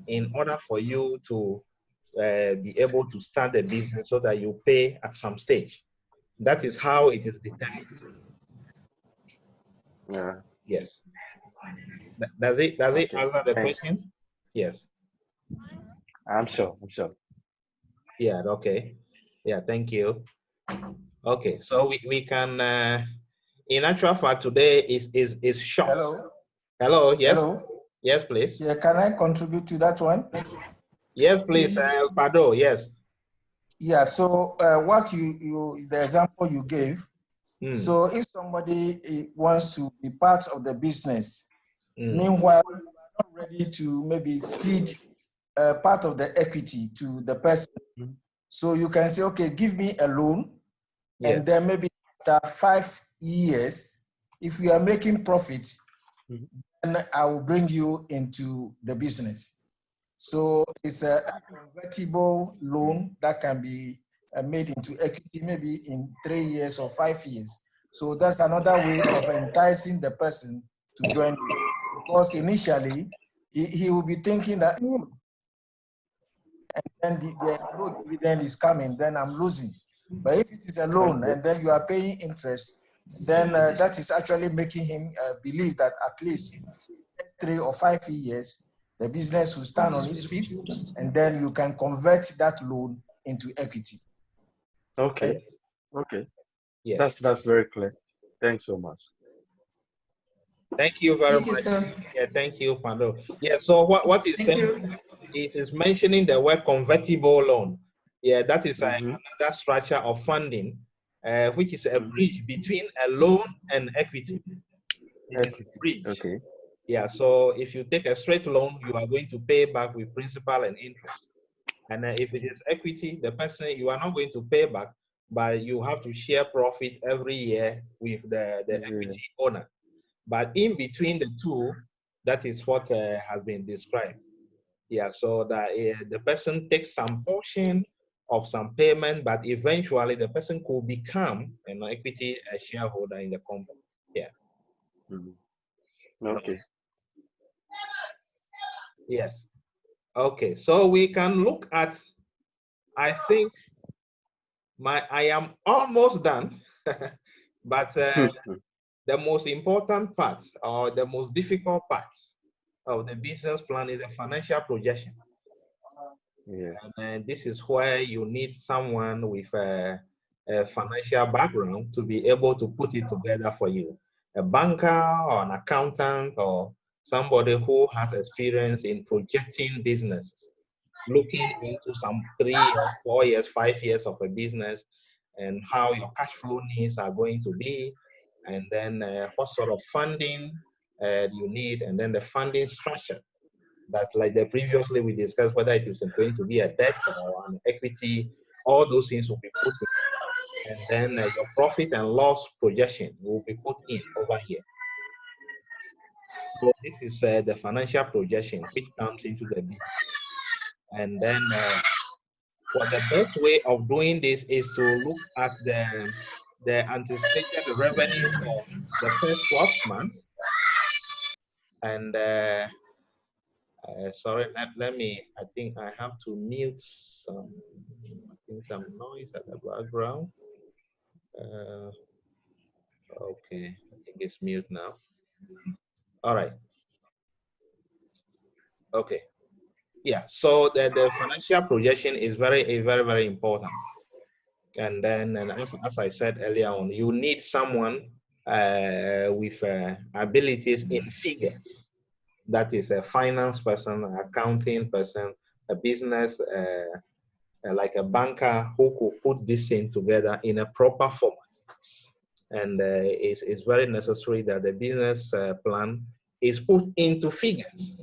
in order for you to be able to start the business so that you pay at some stage. That is how it is determined. Yeah. Yes. Does it answer the question? Yes. I'm sure. Yeah, okay. Yeah, thank you. Okay, so we can, in actual fact, today is short. Hello. Hello, yes? Hello. Yes, please. Yeah, can I contribute to that one? Yes, please, Pado, yes. Yeah, so what the example you gave, so if somebody wants to be part of the business, meanwhile, you are not ready to maybe seed part of the equity to the person, so you can say, okay, give me a loan, and then maybe after 5 years, if we are making profit, then I will bring you into the business. So it's a convertible loan that can be made into equity maybe in 3 years or 5 years. So that's another way of enticing the person to join you. Because initially, he will be thinking that, and then the loan dividend is coming, then I'm losing. But if it is a loan and then you are paying interest, then that is actually making him believe that at least 3 or 5 years, the business will stand on its feet, and then you can convert that loan into equity. Okay. Okay. Yes. That's very clear. Thanks so much. Thank you very much. Sir. Yeah, thank you, Pando. Yeah, so what is saying is mentioning the word convertible loan. Yeah, that is another structure of funding, which is a bridge between a loan and equity. It is a bridge. Okay. Yeah, so if you take a straight loan, you are going to pay back with principal and interest. And if it is equity, the person, you are not going to pay back, but you have to share profit every year with the equity owner. But in between the two, that is what has been described. Yeah, so that the person takes some portion of some payment, but eventually the person could become an equity shareholder in the company. Yeah. Okay. Yes. Okay, so we can look at, I think I am almost done, but the most important part or the most difficult part of the business plan is the financial projection. Yes. And this is where you need someone with a financial background to be able to put it together for you. A banker or an accountant or somebody who has experience in projecting businesses, looking into some 3 or 4 years, 5 years of a business and how your cash flow needs are going to be, and then what sort of funding you need, and then the funding structure. That's like the previously we discussed, whether it is going to be a debt or an equity, all those things will be put in. And then your profit and loss projection will be put in over here. So this is the financial projection which comes into the business. And then well, the best way of doing this is to look at the anticipated revenue for the first 12 months and Sorry, let me, I think I have to mute some, I think some noise at the background. Okay, I think it's mute now. All right. Okay. Yeah, so the financial projection is very important. And then, and as I said earlier on, you need someone with abilities in figures. That is a finance person, accounting person, a business, like a banker who could put this thing together in a proper format. And it's very necessary that the business plan is put into figures.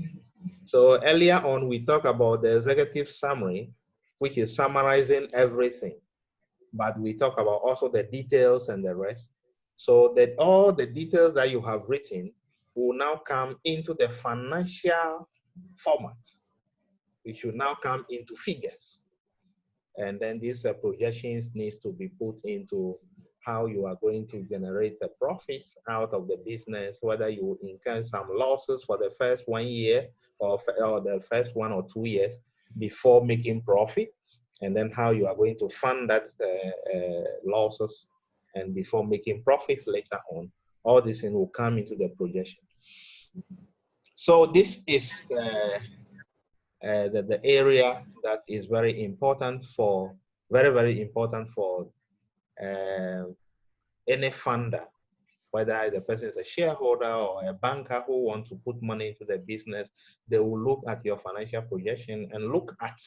So earlier on, we talked about the executive summary, which is summarizing everything. But we talk about also the details and the rest. So that all the details that you have written will now come into the financial format. It should now come into figures. And then these projections needs to be put into how you are going to generate a profit out of the business, whether you incur some losses for the first 1 year or the first 1 or 2 years before making profit, and then how you are going to fund that losses and before making profit later on. All this thing will come into the projection. So this is the area that is very important for, very important for any funder, whether the person is a shareholder or a banker who wants to put money into the business. They will look at your financial projection and look at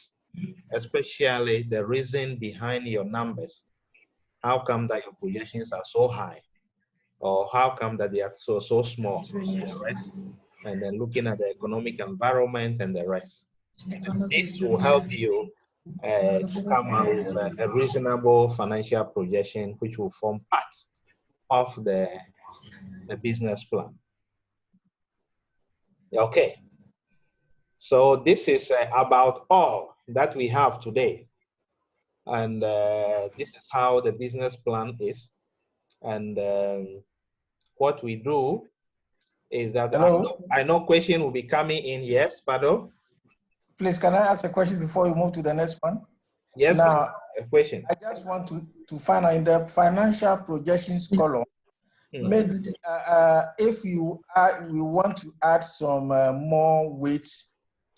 especially the reason behind your numbers. How come that your projections are so high? Or how come that they are so small? And the rest. And then looking at the economic environment and the rest. And this will help you to come out with a reasonable financial projection, which will form part of the business plan. Okay. So this is about all that we have today. And this is how the business plan is. And what we do is that I know question will be coming in. Yes, Pado? Please, can I ask a question before you move to the next one? Yes, now, a question. I just want to find out in the financial projections column, maybe if you we want to add some more weight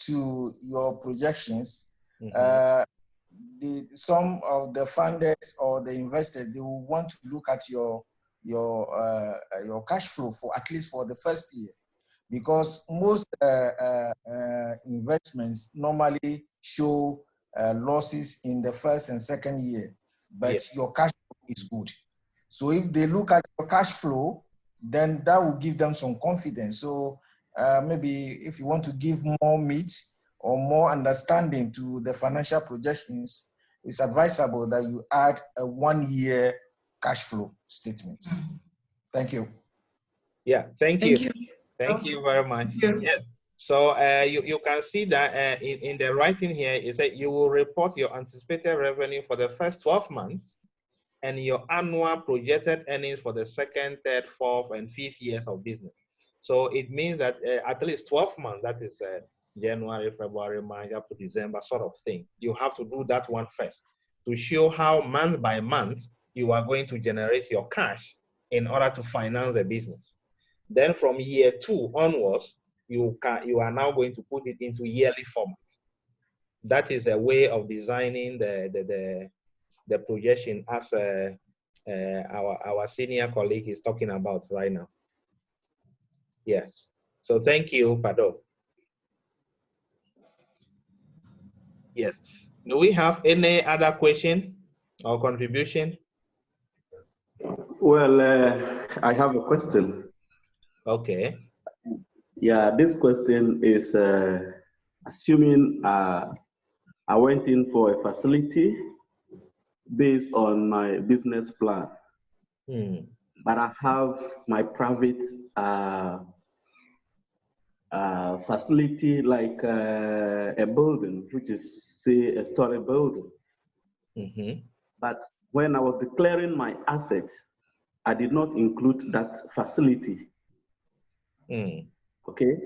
to your projections, some of the funders or the investors, they will want to look at your cash flow for at least for the first year, because most investments normally show losses in the first and second year, but your cash flow is good. So if they look at your cash flow, then that will give them some confidence. So maybe if you want to give more meat or more understanding to the financial projections, it's advisable that you add a 1-year cash flow statement. Thank you. Yeah, thank you. Thank you very much. Yes. So you can see that in the writing here is that you will report your anticipated revenue for the first 12 months and your annual projected earnings for the second, third, fourth, and fifth years of business. So it means that at least 12 months, that is January, February, March, up to December sort of thing. You have to do that one first to show how month by month you are going to generate your cash in order to finance the business. Then from year 2 onwards, you are now going to put it into yearly format. That is a way of designing the projection as our senior colleague is talking about right now. Yes. So thank you, Pado. Yes. Do we have any other question or contribution? Well, I have a question. Okay. Yeah, this question is assuming I went in for a facility based on my business plan, but I have my private facility like a building, which is, say, a story building. But when I was declaring my assets, I did not include that facility. Okay.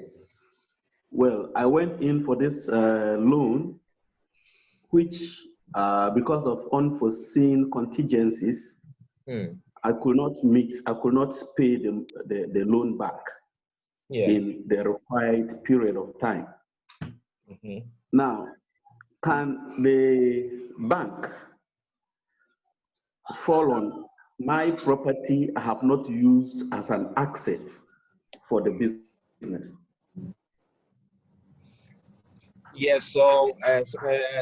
Well, I went in for this loan, which because of unforeseen contingencies, I could not pay the loan back in the required period of time. Now, can the bank fall on my property I have not used as an asset for the business? Yes, so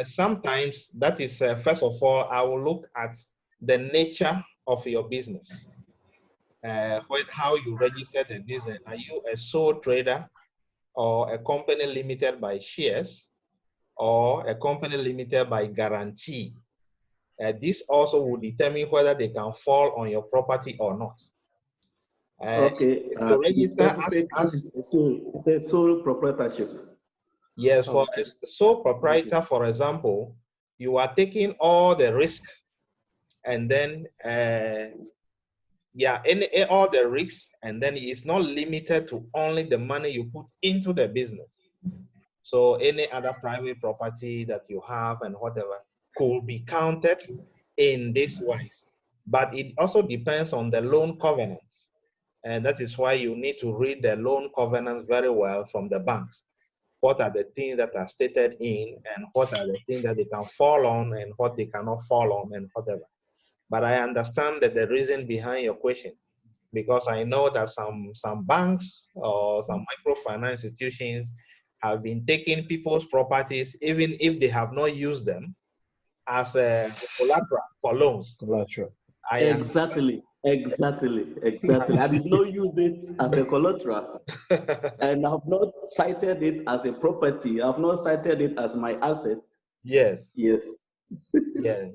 sometimes that is, first of all, I will look at the nature of your business. How you register the business. Are you a sole trader or a company limited by shares or a company limited by guarantee? This also will determine whether they can fall on your property or not. Okay, it's a sole proprietorship. Yes, for a sole proprietor, for example, you are taking all the risk, and then all the risks, and then it's not limited to only the money you put into the business. So any other private property that you have and whatever could be counted in this wise. But it also depends on the loan covenants. And that is why you need to read the loan covenants very well from the banks. What are the things that are stated in, and what are the things that they can fall on and what they cannot fall on and whatever. But I understand that the reason behind your question, because I know that some banks or some microfinance institutions have been taking people's properties, even if they have not used them, as a collateral for loans. Collateral. Exactly. I did not use it as a collateral, and I have not cited it as a property. I have not cited it as my asset. Yes. Yes.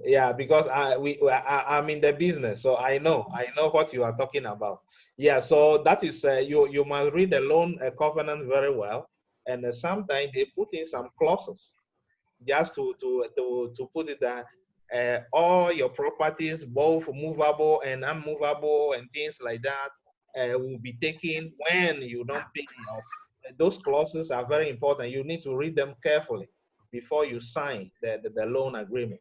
Yeah, because I'm in the business, so I know what you are talking about. Yeah, so that is you must read the loan covenant very well, and sometimes they put in some clauses just to put it that all your properties, both movable and unmovable and things like that, will be taken when you don't pay off. Those clauses are very important. You need to read them carefully before you sign the loan agreement.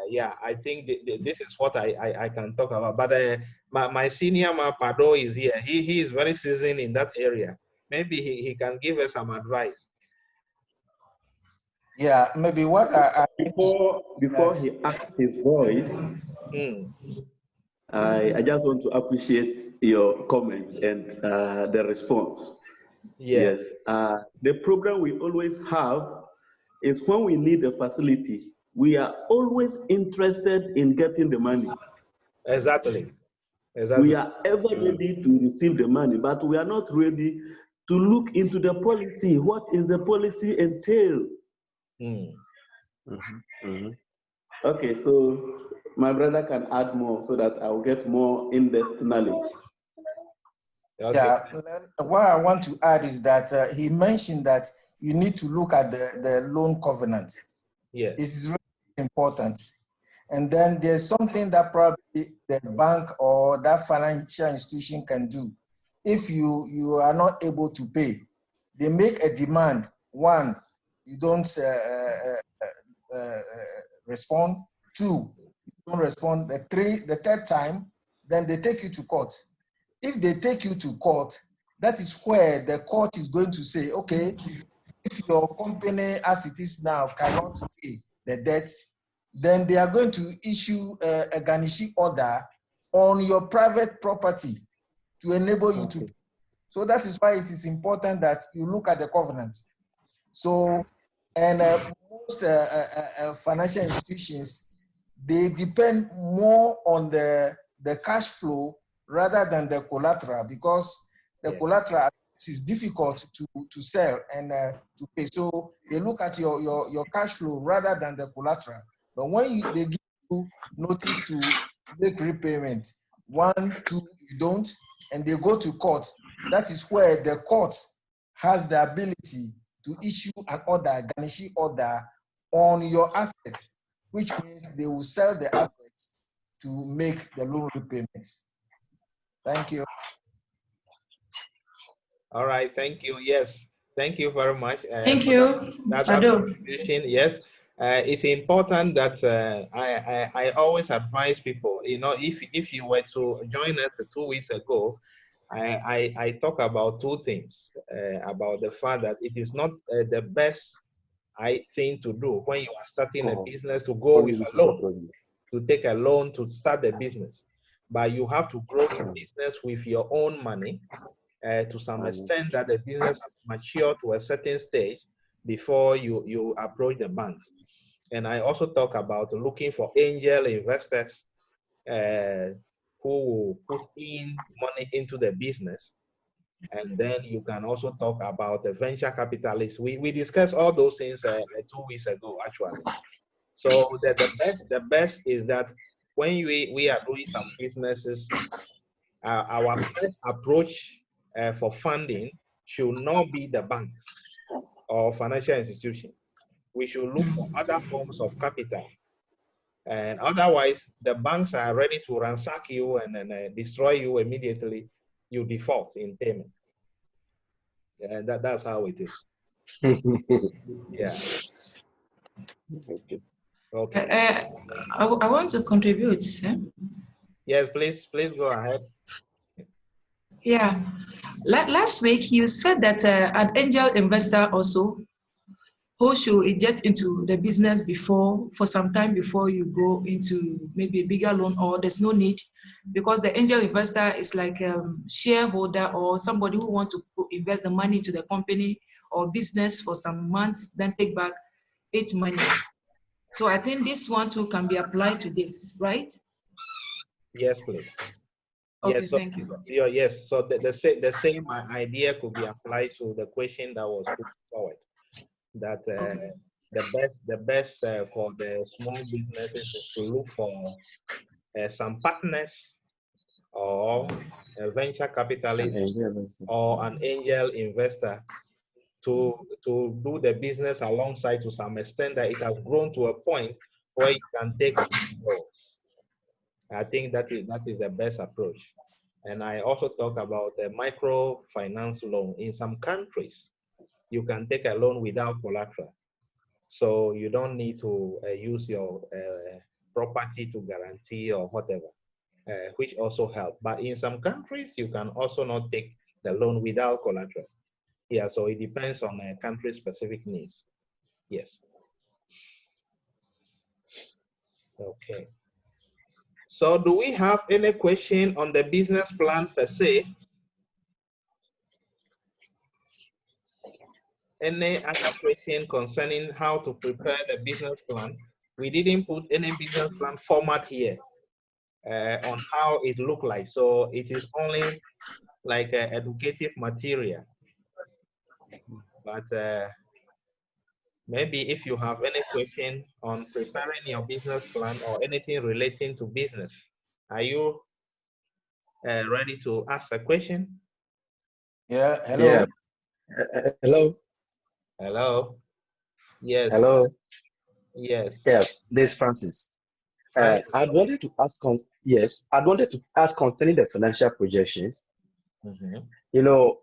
Yeah, I think this is what I can talk about. But my senior man, Pado, is here. He is very seasoned in that area. Maybe he can give us some advice. Yeah, maybe what before he acts his voice, I just want to appreciate your comment and the response. Yes. The problem we always have is when we need a facility, we are always interested in getting the money. Exactly. We are ever ready to receive the money, but we are not ready to look into the policy. What is the policy entail? Okay, so my brother can add more so that I'll get more in-depth knowledge. Okay. Yeah, what I want to add is that he mentioned that you need to look at the loan covenant. Yes. It's really important. And then there's something that probably the bank or that financial institution can do. If you are not able to pay, they make a demand. One, you don't respond. Two, you don't respond. The third time, then they take you to court. If they take you to court, that is where the court is going to say, okay, if your company as it is now cannot pay the debt, then they are going to issue a garnishee order on your private property to enable you to pay. So that is why it is important that you look at the covenant. So, and most financial institutions, they depend more on the cash flow rather than the collateral, because the collateral is difficult to sell and to pay. So they look at your cash flow rather than the collateral. But when they give you notice to make repayment, 1, 2, you don't, and they go to court, that is where the court has the ability to issue an order, a garnishee order on your assets, which means they will sell the assets to make the loan repayments. Thank you. All right, thank you. Yes, thank you very much. Thank you, That Ado. contribution. Yes, it's important that I always advise people. You know, if you were to join us 2 weeks ago, I talk about two things about the fact that it is not the best thing to do when you are starting a business to go with a loan, to take a loan to start the business, but you have to grow the business with your own money to some extent that the business has matured to a certain stage before you approach the banks. And I also talk about looking for angel investors who will put in money into the business. And then you can also talk about the venture capitalists. We discussed all those things 2 weeks ago, actually. So the best is that when we are doing some businesses, our first approach for funding should not be the banks or financial institutions. We should look for other forms of capital. And otherwise, the banks are ready to ransack you and destroy you immediately. You default in payment. And that's how it is. Yeah. Okay. I want to contribute. Yes, please go ahead. Yeah. Last week, you said that an angel investor also who should inject into the business for some time before you go into maybe a bigger loan, or there's no need because the angel investor is like a shareholder or somebody who wants to invest the money into the company or business for some months, then take back its money. So I think this one too can be applied to this, right? Yes, please. Okay, yes, so, thank you. Yes, so the same idea could be applied to the question that was put forward. That the best for the small businesses is to look for some partners or a venture capitalist or an angel investor to do the business alongside to some extent that it has grown to a point where you can take loans. I think that is the best approach. And I also talk about the microfinance loan. In some countries, you can take a loan without collateral. So you don't need to use your property to guarantee or whatever, which also help. But in some countries, you can also not take the loan without collateral. Yeah, so it depends on country-specific needs. Yes. Okay. So do we have any question on the business plan per se? Any other question concerning how to prepare the business plan? We didn't put any business plan format here on how it look like. So it is only like educative material. But maybe if you have any question on preparing your business plan or anything relating to business, are you ready to ask a question? Yeah, hello. Yeah. Hello. Hello. Yes. Hello. Yes. Yeah, this is Francis. I wanted to ask concerning the financial projections. You know,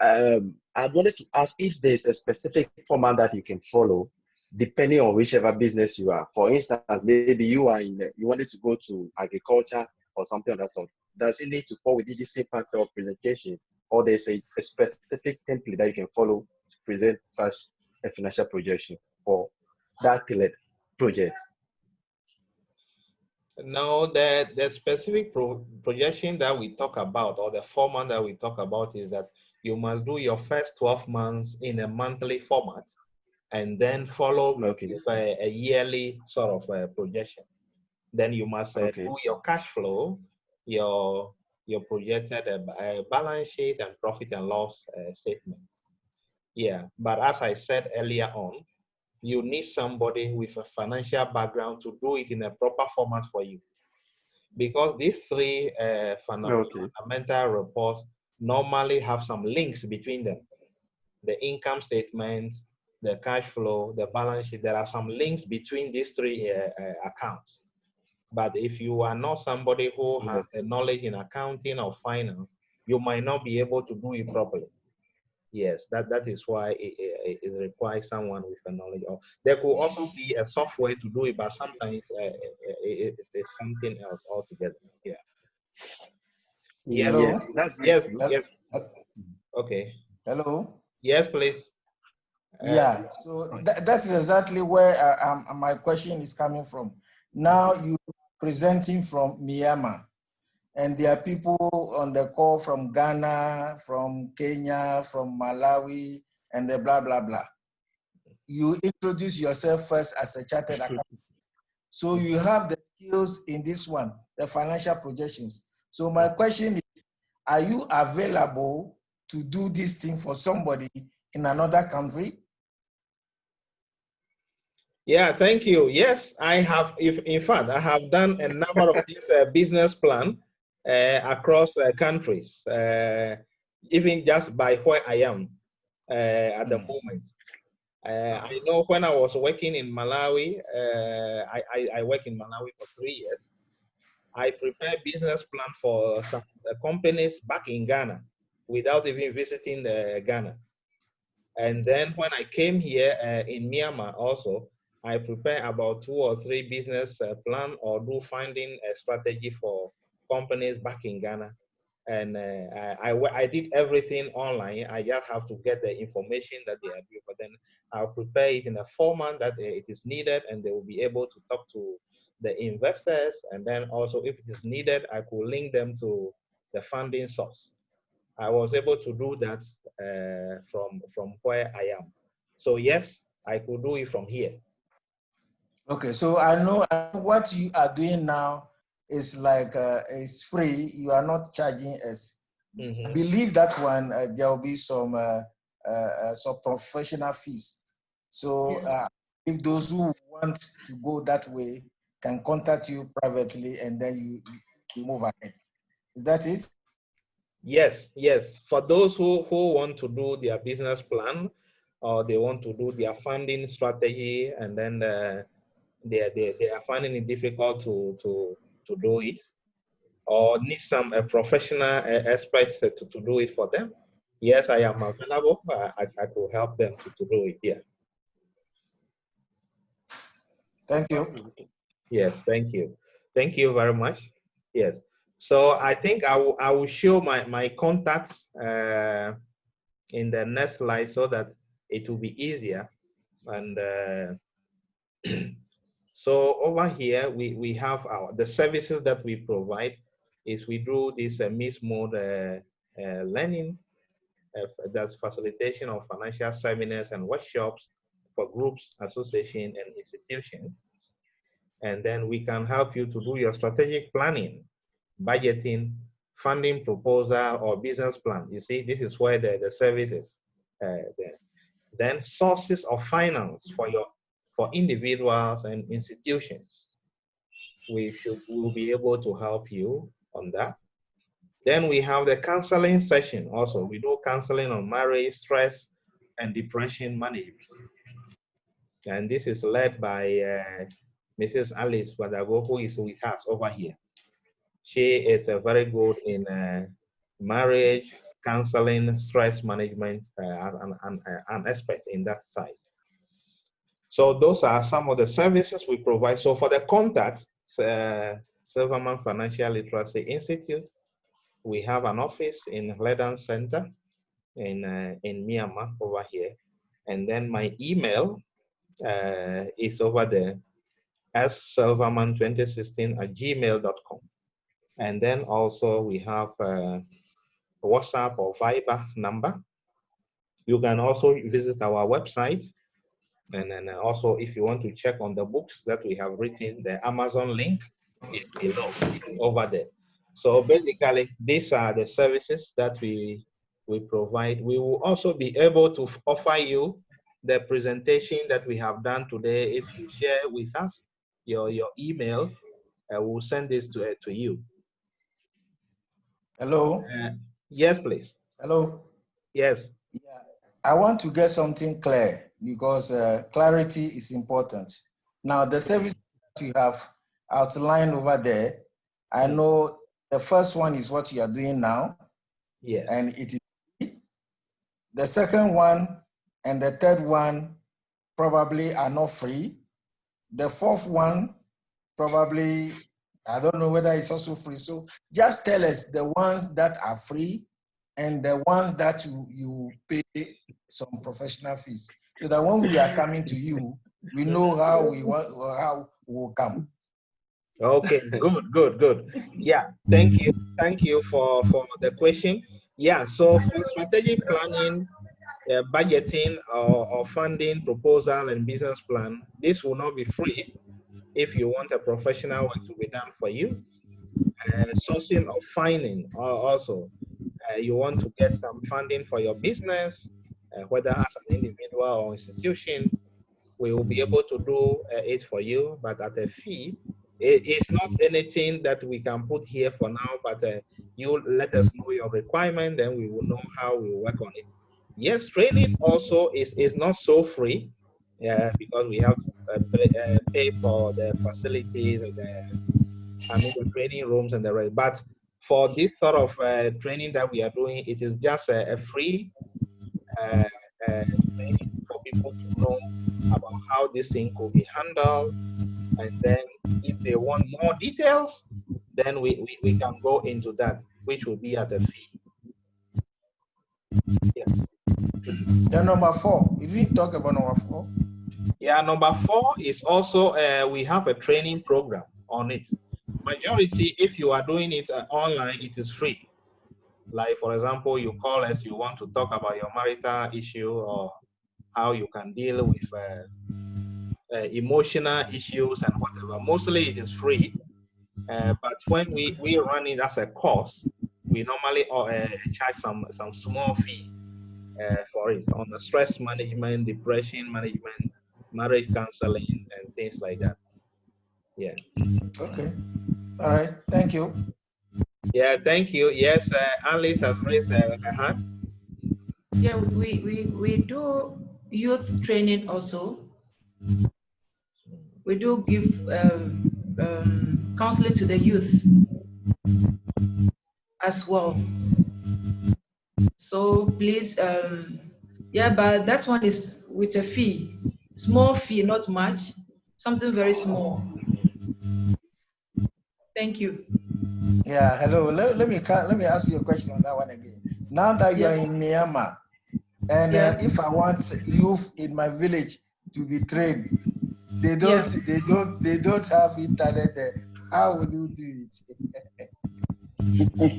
I wanted to ask if there's a specific format that you can follow, depending on whichever business you are. For instance, maybe you wanted to go to agriculture or something of that sort. Does it need to fall within the same pattern of presentation, or there's a specific template that you can follow to present such a financial projection for that project? No, the specific projection that we talk about, or the format that we talk about, is that you must do your first 12 months in a monthly format and then follow with a yearly sort of projection. Then you must do your cash flow, your projected balance sheet and profit and loss statements. Yeah, but as I said earlier on, you need somebody with a financial background to do it in a proper format for you. Because these three fundamental reports normally have some links between them. The income statement, the cash flow, the balance sheet, there are some links between these three accounts. But if you are not somebody who has a knowledge in accounting or finance, you might not be able to do it properly. Yes, that is why it requires someone with a knowledge of. There could also be a software to do it, but sometimes it's something else altogether. Yeah. Yes. Hello? Yes, that's very Yes. true. Yes. Okay. Hello? Yes, please. Yeah, so that's exactly where my question is coming from. Now you presenting from Myanmar, and there are people on the call from Ghana, from Kenya, from Malawi, and the blah, blah, blah. You introduce yourself first as a chartered accountant. So you have the skills in this one, the financial projections. So my question is, are you available to do this thing for somebody in another country? Yeah, thank you. Yes, I have. In fact, I have done a number of these business plan across countries, even just by where I am at the moment. I know when I was working in Malawi, I worked in Malawi for 3 years. I prepared business plan for some companies back in Ghana without even visiting Ghana. And then when I came here in Myanmar also, I prepared about 2 or 3 business plan or do finding a strategy for companies back in Ghana. And I did everything online. I just have to get the information that they are due, but then I'll prepare it in a format that it is needed, and they will be able to talk to the investors. And then also, if it is needed, I could link them to the funding source. I was able to do that from where I am. So yes, I could do it from here. Okay, so I know what you are doing now is like it's free. You are not charging us. I believe that one there will be some professional fees. So if those who want to go that way can contact you privately, and then you move ahead. Is that it? Yes, yes. For those who want to do their business plan, or they want to do their funding strategy, and then they are finding it difficult to do it, or need some professional experts to do it for them. Yes, I am available. I could help them to do it. Yeah. Thank you. Yes, thank you. Thank you very much. Yes. So I think I will show my contacts in the next slide so that it will be easier. And so over here, we have the services that we provide is we do this mixed mode learning, that's facilitation of financial seminars and workshops for groups, associations, and institutions. And then we can help you to do your strategic planning, budgeting, funding proposal, or business plan. You see, this is where the services there. Then sources of finance for individuals and institutions. We will be able to help you on that. Then we have the counseling session also. We do counseling on marriage, stress, and depression management. And this is led by Mrs. Alice Wadago, who is with us over here. She is very good in marriage, counseling, stress management, an expert in that side. So those are some of the services we provide. So for the contacts, Silverman Financial Literacy Institute, we have an office in Ledan Center in Myanmar over here. And then my email is over there, ssilverman2016@gmail.com. And then also we have a WhatsApp or Viber number. You can also visit our website. And then also, if you want to check on the books that we have written, the Amazon link is below over there. So basically, these are the services that we provide. We will also be able to offer you the presentation that we have done today. If you share with us your email, we'll send this to you. Hello? Yes, please. Hello? Yes. Yeah. I want to get something clear because clarity is important. Now, the service that you have outlined over there, I know the first one is what you are doing now. Yes. And it is free. The second one and the third one probably are not free. The fourth one probably, I don't know whether it's also free. So just tell us the ones that are free and the ones that you pay some professional fees. So that when we are coming to you, we know how we will come. Okay, good. Yeah, thank you for the question. Yeah, so for strategic planning, budgeting or funding proposal and business plan, this will not be free if you want a professional work to be done for you. Sourcing of funding also, you want to get some funding for your business, whether as an individual or institution, we will be able to do it for you, but at a fee. It's not anything that we can put here for now, but you let us know your requirement, then we will know how we will work on it. Yes, training also is not so free, because we have to pay for the facilities, the training rooms and the rest. But for this sort of training that we are doing, it is just a free training for people to know about how this thing could be handled. And then if they want more details, then we can go into that, which will be at a fee. Yes. Yeah, number 4. You didn't talk about number 4. Yeah, number 4 is also we have a training program on it. Majority, if you are doing it online, it is free. Like, for example, you call us, you want to talk about your marital issue or how you can deal with emotional issues and whatever. Mostly it is free, but when we run it as a course, we normally charge some small fee for it on the stress management, depression management, marriage counseling, and things like that. Yeah. Okay. All right. Thank you. Yeah, thank you. Yes, Alice has raised her hand. Yeah, we do youth training also. We do give counseling to the youth as well. So please, yeah, but that one is with a fee, small fee, not much, something very small. Thank you. Yeah, hello. Let me ask you a question on that one again. Now that you are in Myanmar, and if I want youth in my village to be trained, they don't have internet there. How will you do it?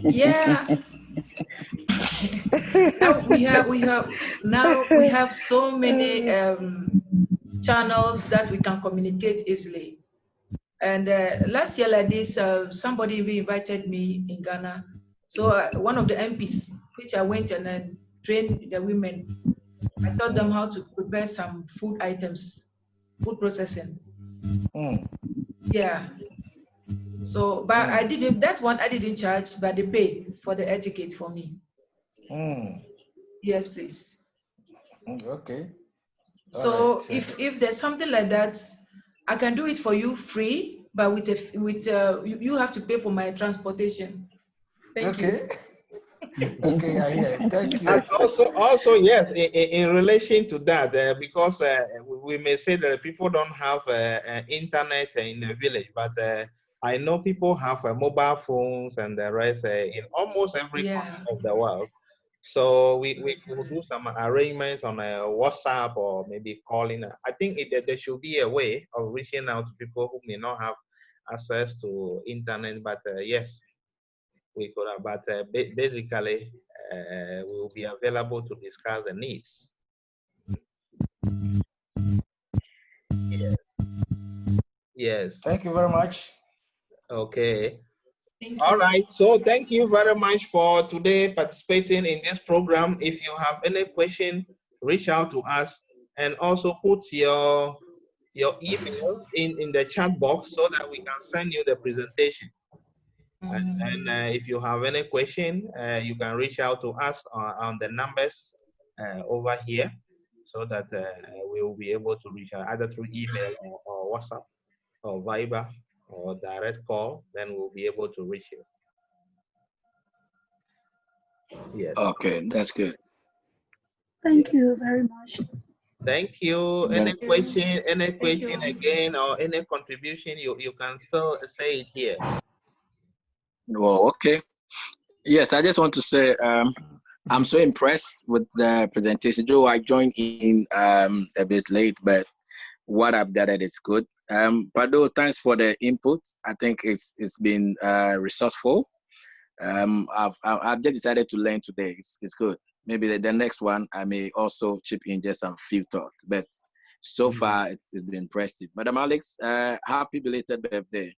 Yeah. Now we have so many channels that we can communicate easily. And last year like this, somebody invited me in Ghana. So one of the MPs, which I went and then trained the women. I taught them how to prepare some food items, food processing. Yeah. So, but I didn't, that one I didn't charge, but they paid for the etiquette for me. Yes, please. Okay. So if there's something like that, I can do it for you free, but you have to pay for my transportation. Thank you. Okay, I hear. Thank you. And also yes, in relation to that, because we may say that people don't have internet in the village, but I know people have mobile phones and the rest in almost every corner of the world. So we could do some arrangements on WhatsApp or maybe calling. I think there should be a way of reaching out to people who may not have access to internet, but yes, we could have, but basically we will be available to discuss the needs. Yes. Yes. Thank you very much. Okay. All right. So thank you very much for today participating in this program. If you have any question, reach out to us and also put your email in the chat box so that we can send you the presentation. And if you have any question, you can reach out to us on the numbers over here so that we will be able to reach out either through email or WhatsApp or Viber or direct call, then we'll be able to reach you. Yes. Okay, that's good. Thank you very much. Thank you. Any question again, or any contribution, you can still say it here. Well, okay. Yes, I just want to say I'm so impressed with the presentation. Joe, I joined in a bit late, but what I've gathered is good. Pado, thanks for the input. I think it's been resourceful. I've just decided to learn today. It's good. Maybe the next one I may also chip in just a few thoughts. But so far it's been impressive. Madam Alex, happy belated birthday.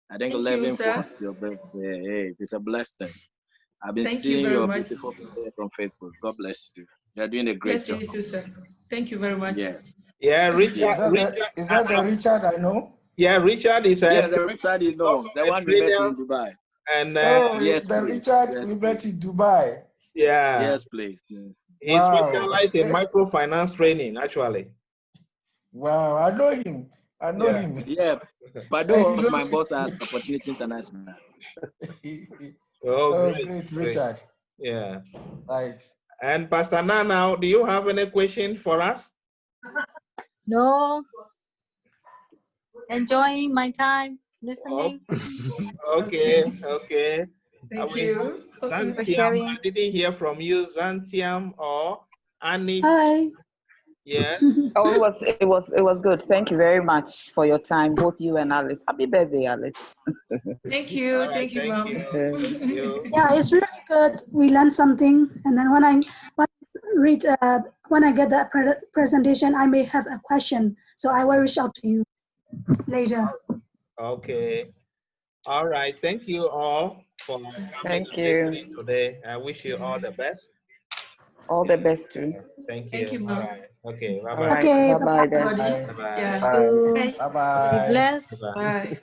I think 11th was your birthday. Hey, it's a blessing. I've been seeing your beautiful picture from Facebook. God bless you. You're doing a great job. Bless you too, sir. Thank you very much. Yes. Yeah, Richard. Is that the Richard I know? Yeah, Richard is yeah, the Richard you know, the one we met in Dubai. And yes, the please. Richard we met in Dubai. Yeah. Yes, please. He's specialized in microfinance training, actually. Wow, I know him. I know him. Yeah, Pado was my boss at Opportunity International. Great, Richard. Yeah. Right. And Pastor Nana, do you have any question for us? No. Enjoying my time listening. Okay. Thank you. Zantiam, I didn't hear from you, Zantiam or Annie. Hi. Yes. Oh, it was good. Thank you very much for your time, both you and Alice. Happy birthday, Alice. Thank you. Right, thank you, Mom. Yeah, it's really good. We learned something, and then when I get the presentation, I may have a question, so I will reach out to you later. Okay. All right. Thank you all for coming listening today. I wish you all the best. All the best too. Thank you. Thank you, Mom. All right. Okay. Bye-bye. Okay. Bye-bye then. Bye-bye. Yeah. Bye. Bye-bye. Bless. Bye.